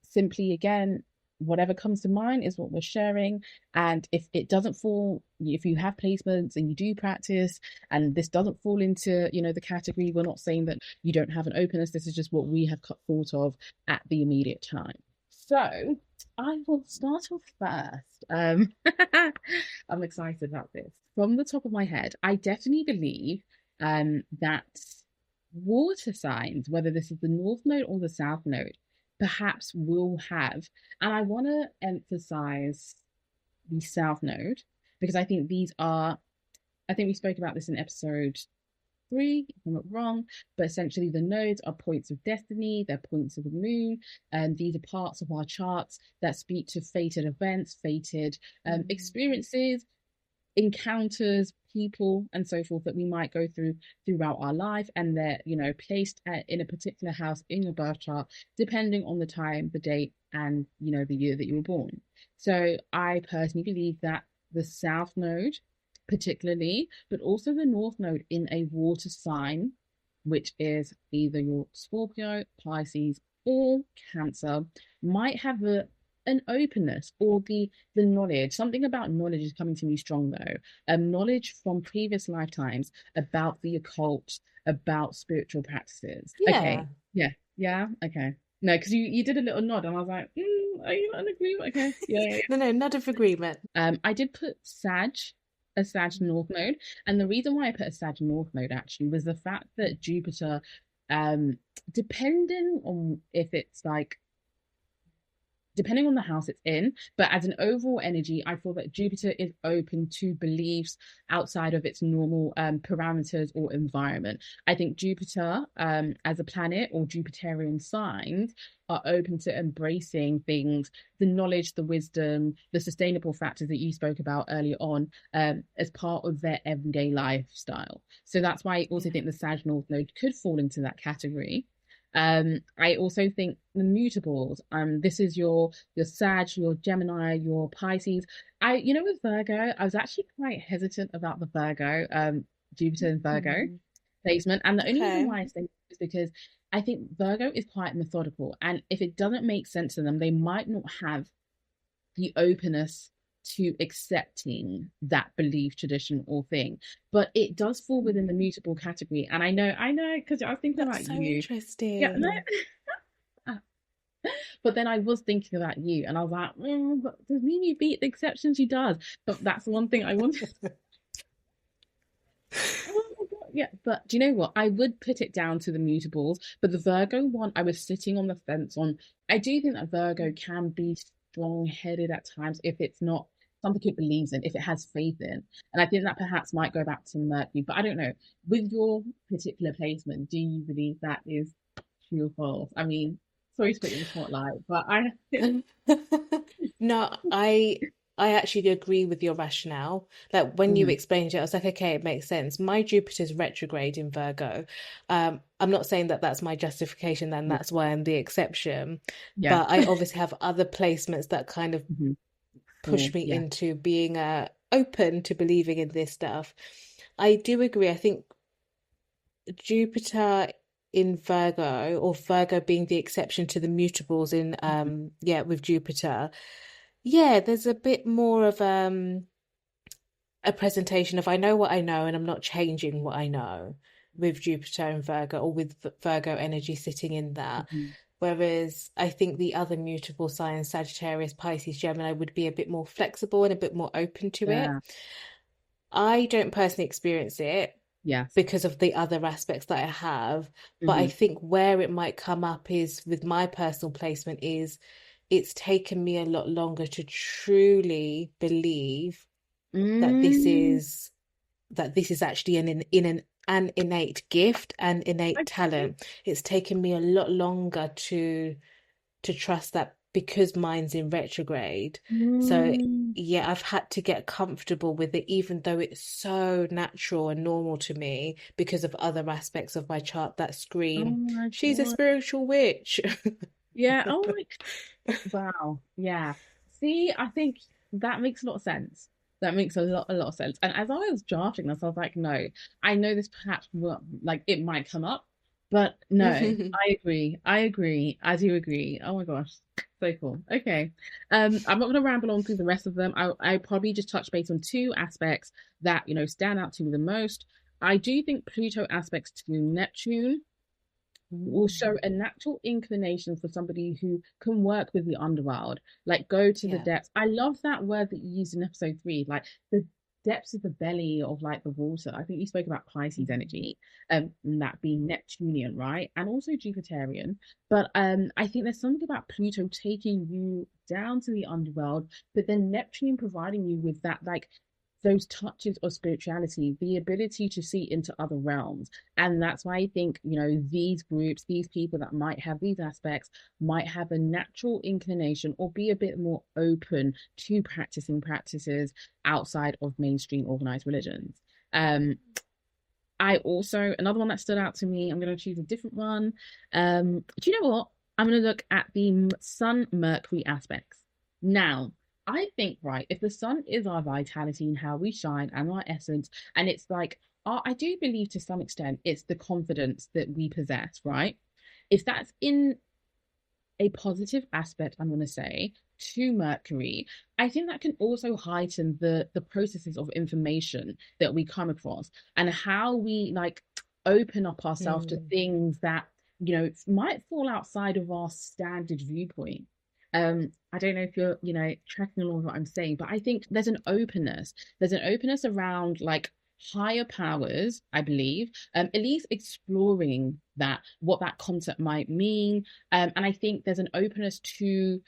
B: Simply, again, whatever comes to mind is what we're sharing. And if it doesn't fall, if you have placements and you do practice and this doesn't fall into, the category, we're not saying that you don't have an openness. This is just what we have thought of at the immediate time. So I will start off first. I'm excited about this. From the top of my head, I definitely believe that water signs, whether this is the North Node or the South Node, perhaps will have, and I want to emphasize the South Node because I think we spoke about this in episode 3, if I'm not wrong, but essentially the nodes are points of destiny, they're points of the moon, and these are parts of our charts that speak to fated events, fated experiences, encounters, people, and so forth that we might go through throughout our life, and they're placed in a particular house in your birth chart, depending on the time, the date, and the year that you were born. So I personally believe that the South Node, particularly, but also the North Node in a water sign, which is either your Scorpio, Pisces, or Cancer, might have an openness or the knowledge. Something about knowledge is coming to me strong though. Knowledge from previous lifetimes about the occult, about spiritual practices.
A: Yeah.
B: Okay. Yeah. Yeah. Okay. No, because you did a little nod and I was like, are you not in agreement? Okay. Yeah.
A: No, nod of agreement.
B: I did put a Sag North Node, and the reason why I put a Sag North Node actually was the fact that Jupiter, um, depending on if it's like depending on the house it's in, but as an overall energy, I feel that Jupiter is open to beliefs outside of its normal parameters or environment. I think Jupiter, as a planet or Jupiterian signs, are open to embracing things, the knowledge, the wisdom, the sustainable factors that you spoke about earlier on, as part of their everyday lifestyle. So that's why I also
A: Yeah.
B: think the Sag North Node could fall into that category. I also think the mutables. This is your Sag, your Gemini, your Pisces. With Virgo, I was actually quite hesitant about the Virgo, Jupiter and Virgo
A: Mm.
B: placement, and the only reason
A: Okay.
B: why I say this is because I think Virgo is quite methodical, and if it doesn't make sense to them, they might not have the openness to accepting that belief, tradition, or thing. But it does fall within the mutable category. And I know, because I was thinking
A: That's
B: about
A: so
B: you. Yeah, no.
A: interesting.
B: But then I was thinking about you, and I was like, but does Mimi beat the exceptions? She does. But that's the one thing I wanted. Oh my God. Yeah, but do you know what? I would put it down to the mutables, but the Virgo one, I was sitting on the fence on. I do think that Virgo can be strong-headed at times if it's not something it believes in, if it has faith in. And I think that perhaps might go back to Mercury, but I don't know. With your particular placement, do you believe that is true or false? I mean, sorry to put you in the spotlight, but I.
A: No, I actually agree with your rationale. Like when you
B: Mhm.
A: explained it, I was like, okay, it makes sense. My Jupiter's retrograde in Virgo. I'm not saying that that's my justification, and
B: Yeah,
A: that's why I'm the exception.
B: yeah.
A: But I obviously have other placements that kind of
B: Mhm.
A: push
B: Cool.
A: me
B: Yeah.
A: into being open to believing in this stuff. I do agree. I think Jupiter in Virgo, or Virgo being the exception to the mutables in
B: Mhm.
A: yeah, with Jupiter. Yeah, there's a bit more of a presentation of I know what I know and I'm not changing what I know with Jupiter and Virgo, or with Virgo energy sitting in that.
B: Mhm.
A: Whereas I think the other mutable signs, Sagittarius, Pisces, Gemini, would be a bit more flexible and a bit more open to it.
B: Yeah.
A: I don't personally experience it
B: Yes.
A: because of the other aspects that I have. But I
B: Mhm.
A: think where it might come up is with my personal placement is it's taken me a lot longer to truly believe that
B: Mm.
A: this is actually an innate gift and innate
B: Okay.
A: talent. It's taken me a lot longer to trust that because mine's in retrograde. So
B: Mm.
A: yeah, I've had to get comfortable with it, even though it's so natural and normal to me because of other aspects of my chart that
B: Oh
A: scream,
B: my
A: she's a
B: God.
A: spiritual witch.
B: Yeah. Oh my. Wow. Yeah. See, I think that makes a lot of sense. That makes a lot of sense. And as I was drafting this, I was like, no, I know this perhaps will, like it might come up, but no, I agree. I agree. I do agree. Oh my gosh. So cool. Okay. I'm not gonna ramble on through the rest of them. I probably just touch base on two aspects that, stand out to me the most. I do think Pluto aspects to Neptune will show
A: Mm,
B: a natural inclination for somebody who can work with the underworld, like go to the
A: yeah.
B: depths. I love that word that you used in episode 3, like the depths of the belly of like the water. I think you spoke about Pisces
A: Mm,
B: energy, and that being Neptunian, right? And also Jupiterian. But I think there's something about Pluto taking you down to the underworld, but then Neptune providing you with that like those touches of spirituality, the ability to see into other realms. And that's why I think, these groups, these people that might have these aspects might have a natural inclination or be a bit more open to practicing practices outside of mainstream organized religions. Um, I also, another one that stood out to me, I'm going to choose a different one. Do you know what? I'm going to look at the Sun Mercury aspects. Now, I think, right, if the sun is our vitality and how we shine and our essence, and it's like, I do believe to some extent it's the confidence that we possess, right? If that's in a positive aspect, I'm going to say, to Mercury, I think that can also heighten the processes of information that we come across and how we like open up ourselves to
A: mm,
B: things that might fall outside of our standard viewpoint. I don't know if you're tracking along with what I'm saying, but I think there's an openness. There's an openness around like higher powers, I believe, at least exploring that, what that concept might mean. And I think there's an openness to,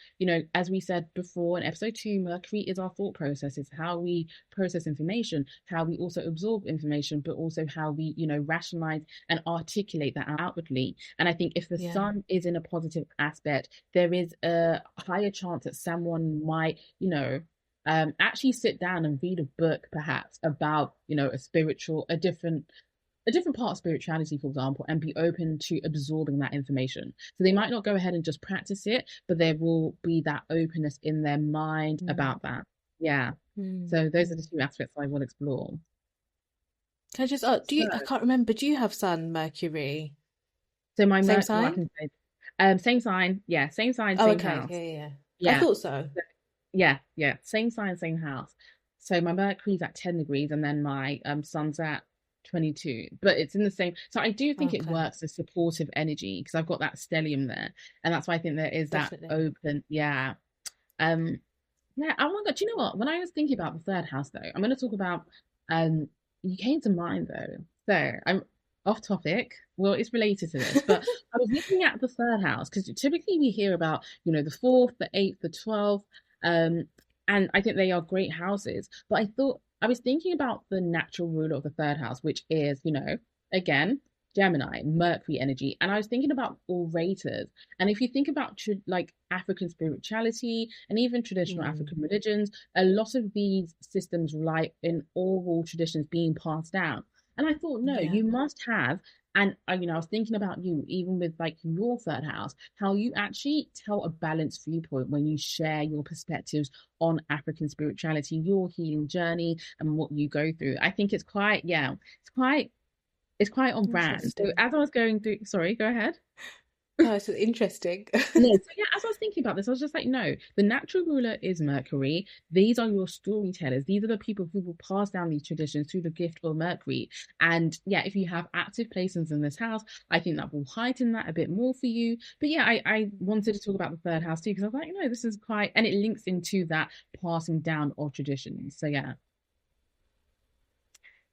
B: as we said before in episode 2, Mercury is our thought process. It's how we process information, how we also absorb information, but also how we, rationalize and articulate that outwardly. And I think if the
A: yeah.
B: sun is in a positive aspect, there is a higher chance that someone might, actually sit down and read a book perhaps about a different part of spirituality, for example, and be open to absorbing that information. So they might not go ahead and just practice it, but there will be that openness in their mind
A: Mm,
B: about that. Yeah.
A: mm,
B: So those are the
A: mm.
B: two aspects I will explore.
A: Can I just do
B: So,
A: you, I can't remember, do you have Sun, Mercury?
B: so my
A: Same
B: well, I
A: sign?
B: can say, same sign, yeah, same sign,
A: Oh,
B: same
A: okay. Yeah,
B: house,
A: yeah, yeah. I
B: yeah,
A: thought so.
B: yeah, yeah, same sign, same house. So my Mercury's at 10 degrees, and then my sun's at 22, but it's in the same. So I do think it
A: Okay,
B: works as supportive energy because I've got that stellium there, and that's why I think there is that
A: definitely.
B: open. Yeah. Um. Yeah. Oh my God. Do you know what? When I was thinking about the third house, though, I'm going to talk about. Um. You came to mind though. So I'm off topic. Well, it's related to this, but I was looking at the third house because typically we hear about the fourth, the eighth, the 12th. Um. And I think they are great houses. But I was thinking about the natural ruler of the third house, which is, again, Gemini, Mercury energy. And I was thinking about orators. And if you think about like African spirituality and even traditional
A: Mm.
B: African religions, a lot of these systems rely in oral traditions being passed down. And I thought, no,
A: Yeah.
B: you must have. And I was thinking about you, even with like your third house, how you actually tell a balanced viewpoint when you share your perspectives on African spirituality, your healing journey, and what you go through. I think it's quite, yeah, it's quite on brand. So
A: Interesting.
B: as I was going through, sorry, go ahead.
A: No, it's interesting.
B: No, so yeah, as I was thinking about this, I was just like, no, the natural ruler is Mercury. These are your storytellers. These are the people who will pass down these traditions through the gift of Mercury. And yeah, if you have active placements in this house, I think that will heighten that a bit more for you. But yeah, I wanted to talk about the third house too, because I was like, this is quite, and it links into that passing down of traditions. So yeah.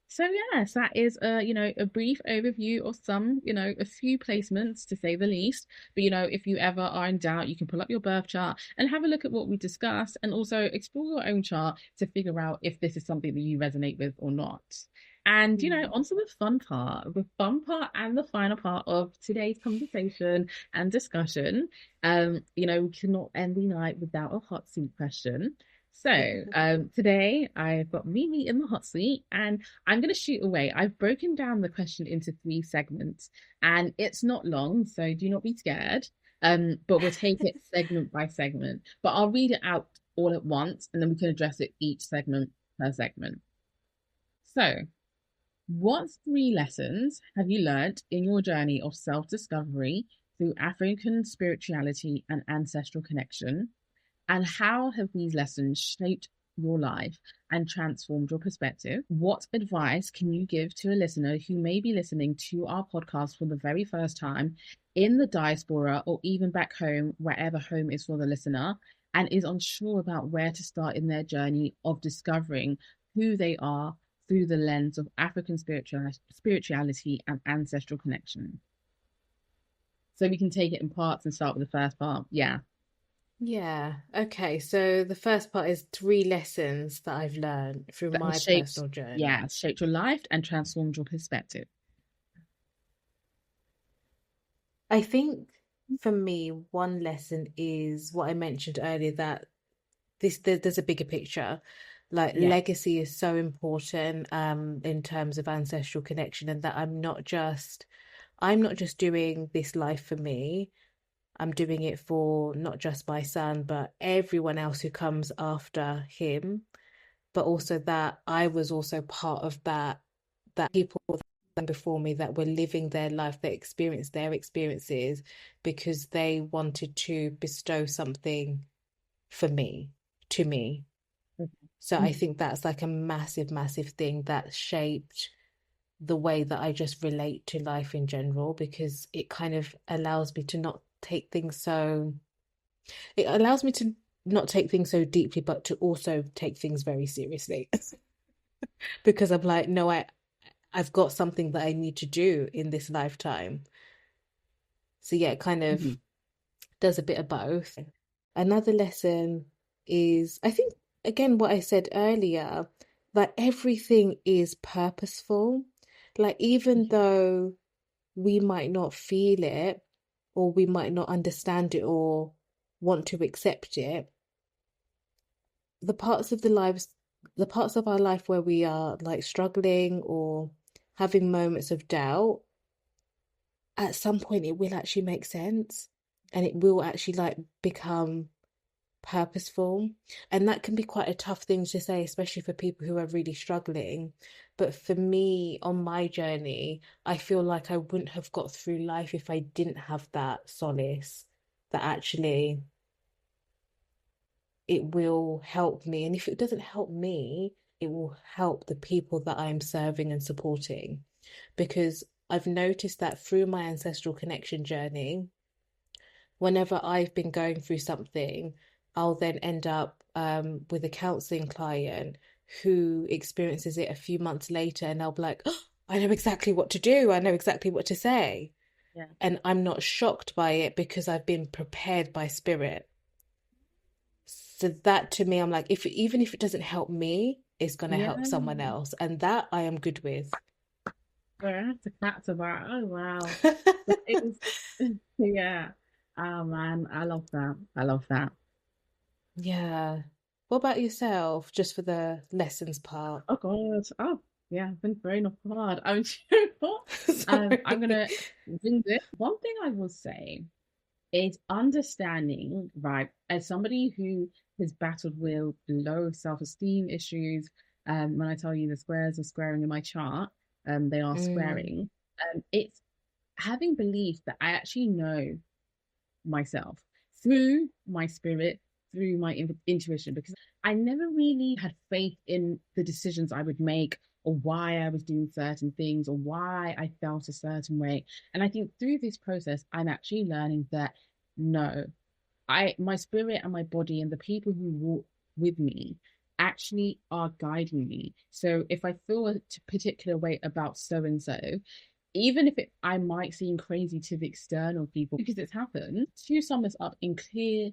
B: So yes, that is a brief overview of some, a few placements to say the least. But if you ever are in doubt, you can pull up your birth chart and have a look at what we discussed and also explore your own chart to figure out if this is something that you resonate with or not. And
A: Mm.
B: onto the fun part and the final part of today's conversation and discussion. We cannot end the night without a hot seat question. So, today I've got Mimi in the hot seat, and I'm going to shoot away. I've broken down the question into 3 segments, and it's not long, so do not be scared. But we'll take it segment by segment. But I'll read it out all at once, and then we can address it each segment per segment. So, what 3 lessons have you learnt in your journey of self-discovery through African spirituality and ancestral connection? And how have these lessons shaped your life and transformed your perspective? What advice can you give to a listener who may be listening to our podcast for the very first time in the diaspora or even back home, wherever home is for the listener, and is unsure about where to start in their journey of discovering who they are through the lens of African spirituality and ancestral connection? So we can take it in parts and start with the first part. Yeah.
A: Yeah. Okay. So the first part is 3 lessons that I've learned through
B: That has
A: my
B: shaped,
A: personal journey.
B: yeah, shaped your life and transformed your perspective.
A: I think for me, one lesson is what I mentioned earlier, that there's a bigger picture. Like
B: Yeah.
A: legacy is so important in terms of ancestral connection, and that I'm not just doing this life for me. I'm doing it for not just my son, but everyone else who comes after him. But also that I was also part of that people before me that were living their life, that experienced their experiences because they wanted to bestow something for me, to me. So I
B: Mhm.
A: think that's like a massive, massive thing that shaped the way that I just relate to life in general, because it kind of allows me to not take things so, it allows me to not take things so deeply, but to also take things very seriously. Because I'm like, no, I've got something that I need to do in this lifetime. So yeah, it kind of
B: Mhm.
A: does a bit of both. Another lesson is, I think, again, what I said earlier, that everything is purposeful. Like, even though we might not feel it, or we might not understand it or want to accept it, the parts of the parts of our life where we are like struggling or having moments of doubt, at some point it will actually make sense, and it will actually like become purposeful. And that can be quite a tough thing to say, especially for people who are really struggling. But for me, on my journey, I feel like I wouldn't have got through life if I didn't have that solace, that actually it will help me. And if it doesn't help me, it will help the people that I'm serving and supporting. Because I've noticed that through my ancestral connection journey, whenever I've been going through something, I'll then end up with a counseling client who experiences it a few months later, and they'll be like, oh, I know exactly what to do. I know exactly what to say.
B: Yeah.
A: And I'm not shocked by it because I've been prepared by spirit. So that to me, I'm like, if even if it doesn't help me, it's gonna
B: Yeah.
A: help someone else, and that I am good with.
B: I have to catch about. Oh wow. That is yeah. Oh man, I love that. I love that.
A: Yeah. What about yourself, just for the lessons part?
B: Oh God. Oh yeah, I've been thrown off hard. I'm I'm
A: Sorry.
B: gonna do this. One thing I will say is understanding, right, as somebody who has battled with low self-esteem issues, when I tell you the squares are squaring in my chart, they are
A: Mm,
B: squaring. It's having belief that I actually know myself through my spirit, through my intuition, because I never really had faith in the decisions I would make or why I was doing certain things or why I felt a certain way. And I think through this process, I'm actually learning that no, my spirit and my body and the people who walk with me actually are guiding me. So if I feel a particular way about so and so, even if I might seem crazy to the external people because it's happened, to sum this up in clear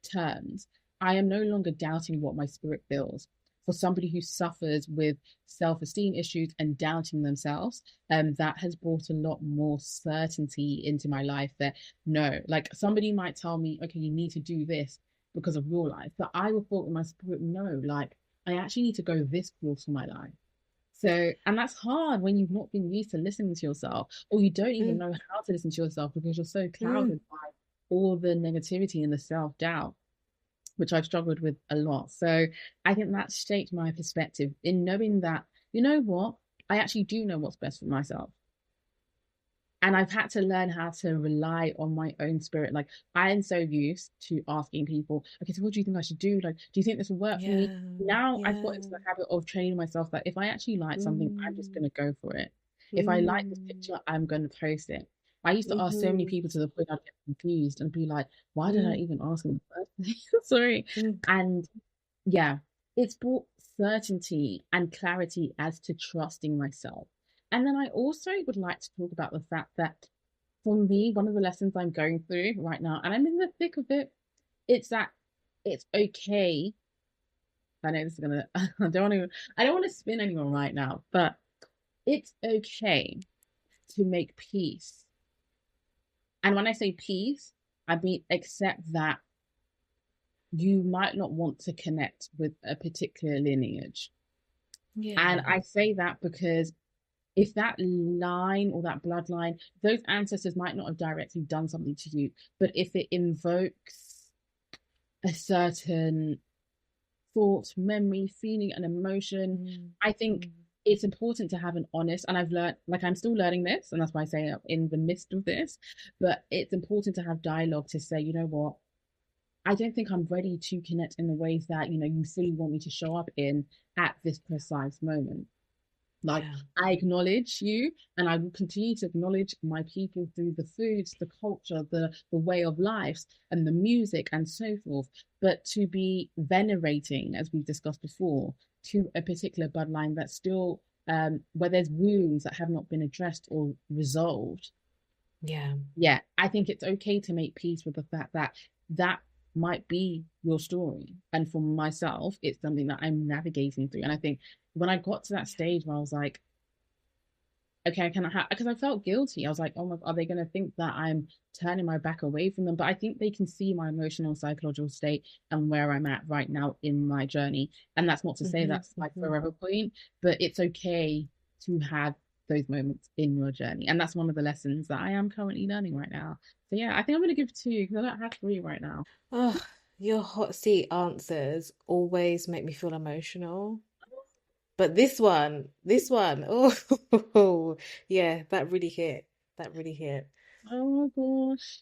B: terms, I am no longer doubting what my spirit feels. For somebody who suffers with self-esteem issues and doubting themselves, that has brought a lot more certainty into my life. That no, like somebody might tell me, okay, you need to do this because of your life, but I will thought in my spirit, no, like I actually need to go this course for my life. So, and that's hard when you've not been used to listening to yourself, or you don't even
A: mm,
B: know how to listen to yourself because you're so
A: mm,
B: clouded by all the negativity and the self doubt, which I've struggled with a lot. So, I think that shaped my perspective in knowing that, you know what, I actually do know what's best for myself. And I've had to learn how to rely on my own spirit. Like I am so used to asking people, okay, so what do you think I should do? Like, do you think this will work for me?
A: yeah,
B: Now I've got into
A: yeah.
B: the habit of training myself that if I actually like something, I'm just
A: Mm,
B: gonna go for it. If I like this
A: mm,
B: picture, I'm gonna post it. I used to ask so many
A: mm-hmm,
B: people to the point I'd get confused and be like, why did I
A: mm,
B: even ask them the first place? Sorry.
A: mm,
B: And yeah, it's brought certainty and clarity as to trusting myself. And then I also would like to talk about the fact that for me, one of the lessons I'm going through right now, and I'm in the thick of it, it's that it's okay. I know this is gonna I don't want to spin anyone right now, but it's okay to make peace. And when I say peace, I mean accept that you might not want to connect with a particular lineage. And
A: yeah,
B: I say that because if that line or that bloodline, those ancestors might not have directly done something to you, but if it invokes a certain thought, memory, feeling, and emotion,
A: mm,
B: I think
A: mm,
B: it's important to have an honest, and I've learned, like, I'm still learning this, and that's why I say in the midst of this, but it's important to have dialogue to say, you know what, I don't think I'm ready to connect in the ways that, you fully want me to show up in at this precise moment. Like,
A: yeah,
B: I acknowledge you, and I will continue to acknowledge my people through the foods, the culture, the way of life, and the music, and so forth. But to be venerating, as we've discussed before, to a particular bloodline that's still where there's wounds that have not been addressed or resolved,
A: yeah,
B: yeah, I think it's okay to make peace with the fact that that might be your story. And for myself, it's something that I'm navigating through. And I think when I got to that stage where I was like, okay, can I have, because I felt guilty. I was like, oh my, are they going to think that I'm turning my back away from them? But I think they can see my emotional and psychological state and where I'm at right now in my journey. And that's not to say
A: mm-hmm,
B: that's my
A: mm-hmm.
B: forever point, but it's okay to have those moments in your journey. And that's one of the lessons that I am currently learning right now. So yeah, I think I'm going to give two because I don't have three right now.
A: Oh, your hot seat answers always make me feel emotional. But oh, yeah, that really hit. That really hit.
B: Oh my gosh.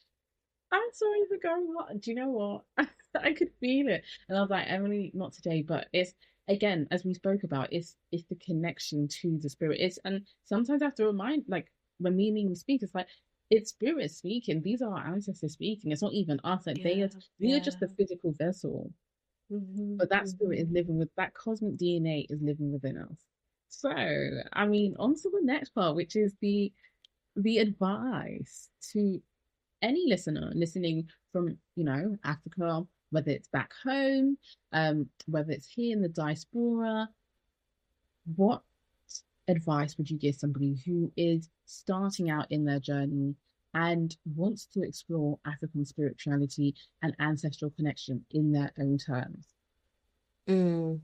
B: I'm sorry for going on. Do you know what? I could feel it. And I was like, Emily, not today, but it's again, as we spoke about, it's the connection to the spirit. It's and sometimes I have to remind, like when me and me speak, it's like it's spirit speaking. These are our ancestors speaking. It's not even us. Like
A: Yeah,
B: we are
A: yeah.
B: just the physical vessel.
A: Mm-hmm,
B: But that spirit
A: mm-hmm.
B: is living with that cosmic DNA is living within us. So I mean, on to the next part, which is the advice to any listener listening from, Africa, whether it's back home, whether it's here in the diaspora. What advice would you give somebody who is starting out in their journey and wants to explore African spirituality and ancestral connection in their own terms?
A: Mm.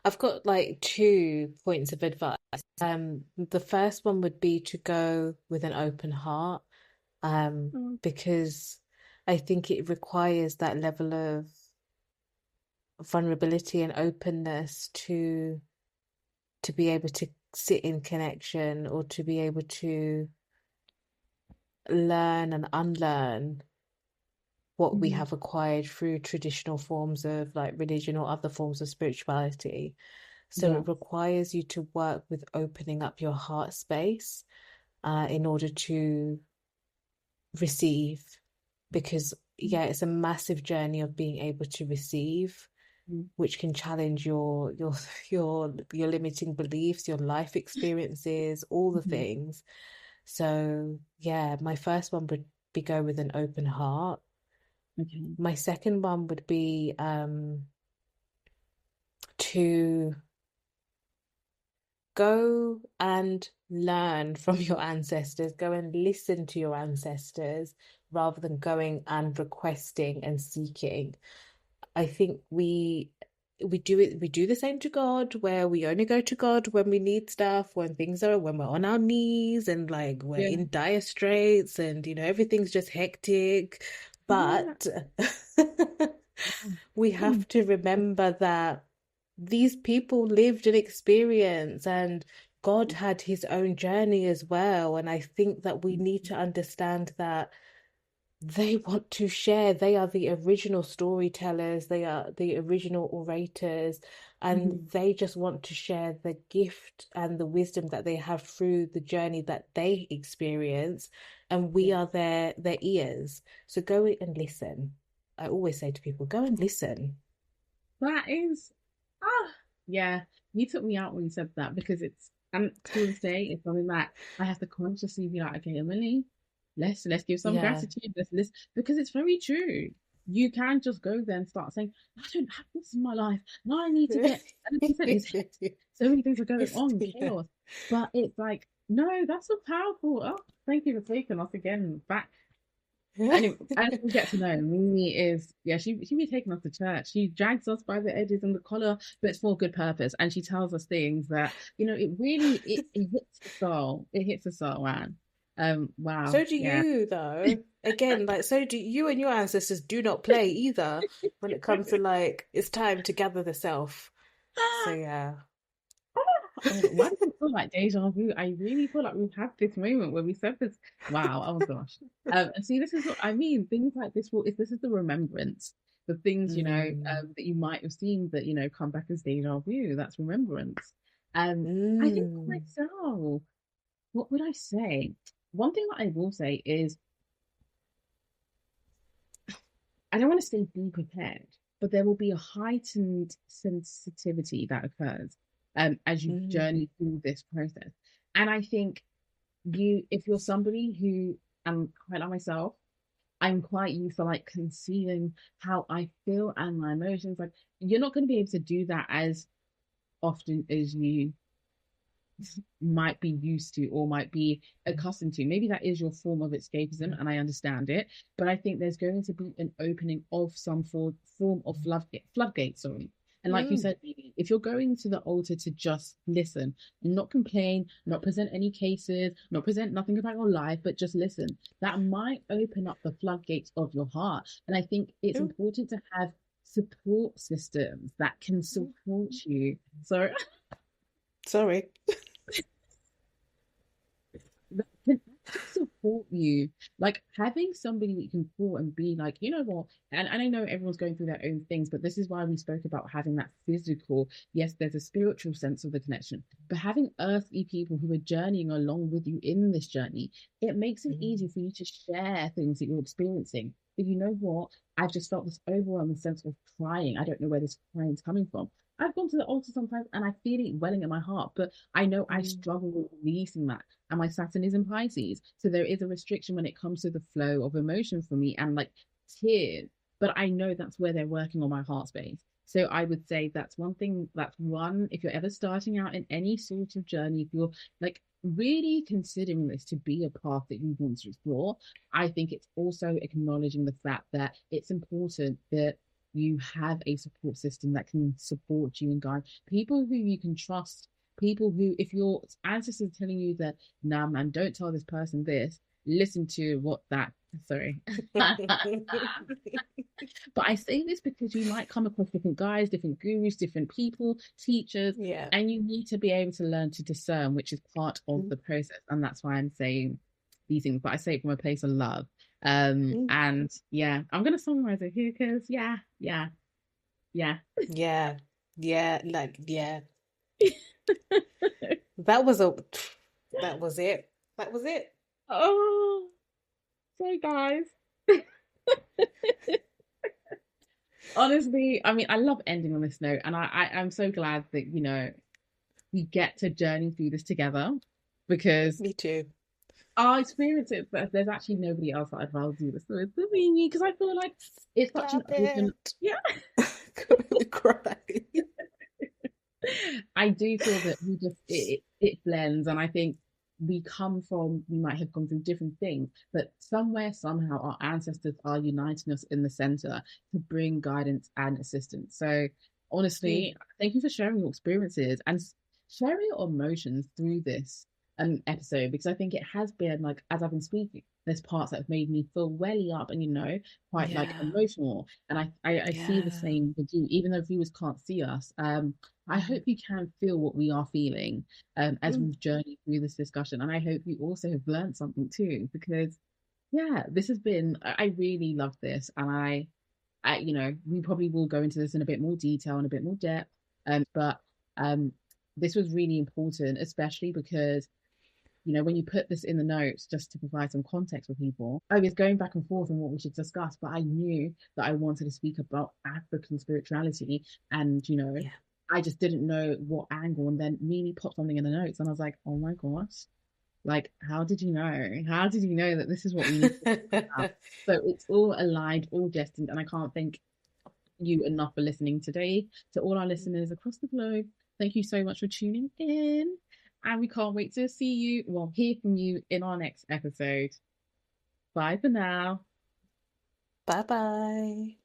A: I've got like 2 points of advice. The first one would be to go with an open heart,
B: Mm.
A: because I think it requires that level of vulnerability and openness to be able to sit in connection, or to be able to learn and unlearn what we
B: Mhm.
A: have acquired through traditional forms of like religion or other forms of spirituality. So
B: Yeah.
A: it requires you to work with opening up your heart space in order to receive, because
B: Mm.
A: yeah, it's a massive journey of being able to receive,
B: Mm.
A: which can challenge your limiting beliefs, your life experiences, all the
B: Mhm.
A: things. So yeah, my first one would be go with an open heart.
B: Okay.
A: My second one would be to go and learn from your ancestors, go and listen to your ancestors rather than going and requesting and seeking. I think we do the same to God, where we only go to God when we need stuff, when we're on our knees and like we're
B: Yeah.
A: in dire straits, and everything's just hectic.
B: Yeah.
A: But we have to remember that these people lived an experience, and God had his own journey as well. And I think that we need to understand that they want to share. They are the original storytellers, they are the original orators, and
B: Mhm.
A: they just want to share the gift and the wisdom that they have through the journey that they experience. And we
B: Yeah.
A: are their ears. So go and listen. I always say to people, go and listen.
B: That is, ah, yeah. You took me out when you said that because it's, and to this day, it's something that I have to consciously be like, okay, Emily, let's give some
A: Yeah.
B: gratitude. Let's because it's very true. You can just go there and start saying, I don't have this in my life. Now I need to get, and like you said, it's so many things are going on,
A: Yeah.
B: chaos. But it's like, no, that's so powerful. Oh, thank you for taking us again back. Anyway, as we get to know, Mimi is, yeah, she be taking us to church. She drags us by the edges and the collar, but it's for a good purpose. And she tells us things that, it really it hits the soul. It hits the soul, man. Wow,
A: So do
B: yeah.
A: you, though. Again, like, so do you, and your ancestors do not play either when it comes to like, it's time to gather the self. So yeah.
B: Oh my God, why do I feel like deja vu? I really feel like we've had this moment where we said this. Wow, oh my gosh. And see, this is what I mean. Things like this will, if this is the remembrance, the things,
A: Mm.
B: that you might have seen that, come back as deja vu, that's remembrance. I think for
A: Mm.
B: myself, what would I say? One thing that I will say is I don't want to say be prepared, but there will be a heightened sensitivity that occurs as you
A: Mm.
B: journey through this process. And I think if you're somebody who, I'm quite like myself, I'm quite used to like concealing how I feel and my emotions. Like you're not going to be able to do that as often as you might be used to or might be accustomed to. Maybe that is your form of escapism, and I understand it. But I think there's going to be an opening of some form of floodgate, sorry. And like you
A: Mm.
B: said, if you're going to the altar to just listen, not complain, not present any cases, not present nothing about your life, but just listen, that might open up the floodgates of your heart. And I think it's
A: Mm.
B: important to have support systems that can support you. So
A: Sorry.
B: that can actually support you. Like having somebody that you can call and be like, you know what? And I know everyone's going through their own things, but this is why we spoke about having that physical. Yes, there's a spiritual sense of the connection, but having earthly people who are journeying along with you in this journey, it makes it easy
A: Mm.
B: for you to share things that you're experiencing. But you know what? I've just felt this overwhelming sense of crying. I don't know where this crying is coming from. I've gone to the altar sometimes and I feel it welling in my heart, but I know I
A: Mm.
B: struggle with releasing that, and my Saturn is in Pisces. So there is a restriction when it comes to the flow of emotion for me and like tears. but I know that's where they're working on my heart space. So I would say that's one thing, that's one, if you're ever starting out in any sort of journey, if you're like really considering this to be a path that you want to explore, I think it's also acknowledging the fact that it's important that you have a support system that can support you and guide people who you can trust, people who, if your ancestors are telling you that, nah, man, don't tell this person this, listen to what that, sorry. But I say this because you might come across different guys, different gurus, different people, teachers,
A: Yeah.
B: and you need to be able to learn to discern, which is part of the process. And that's why I'm saying these things, but I say it from a place of love. And yeah, I'm gonna summarize it here because yeah.
A: Yeah. Yeah. Like, yeah. That was a, that was it. That was it.
B: Oh, so guys, honestly, I mean, I love ending on this note, and I'm so glad that we get to journey through this together because
A: Me too.
B: our experience it, but there's actually nobody else that I'd rather do this with than me because I feel like it's such an
A: Stop
B: open,
A: it.
B: yeah.
A: Gonna cry.
B: I do feel that it blends, and I think we might have gone through different things, but somewhere somehow our ancestors are uniting us in the center to bring guidance and assistance. So honestly, thank you for sharing your experiences and sharing your emotions through this episode, because I think it has been like, as I've been speaking, there's parts that have made me feel welly up and quite like
A: Yeah.
B: emotional, and I see the
A: Yeah.
B: same with you, even though viewers can't see us. I hope you can feel what we are feeling as
A: Mm.
B: we've journeyed through this discussion. And I hope you also have learned something too, because yeah, this has been, I really love this. And we probably will go into this in a bit more detail and a bit more depth. But this was really important, especially because when you put this in the notes, just to provide some context for people, I was going back and forth on what we should discuss, but I knew that I wanted to speak about African spirituality. And,
A: Yeah.
B: I just didn't know what angle. And then Mimi popped something in the notes, and I was like, oh my gosh, like, how did you know? How did you know that this is what we need to talk about? So it's all aligned, all destined. And I can't thank you enough for listening today. To all our listeners across the globe, thank you so much for tuning in. And we can't wait to see you, well, hear from you in our next episode. Bye for now.
A: Bye bye.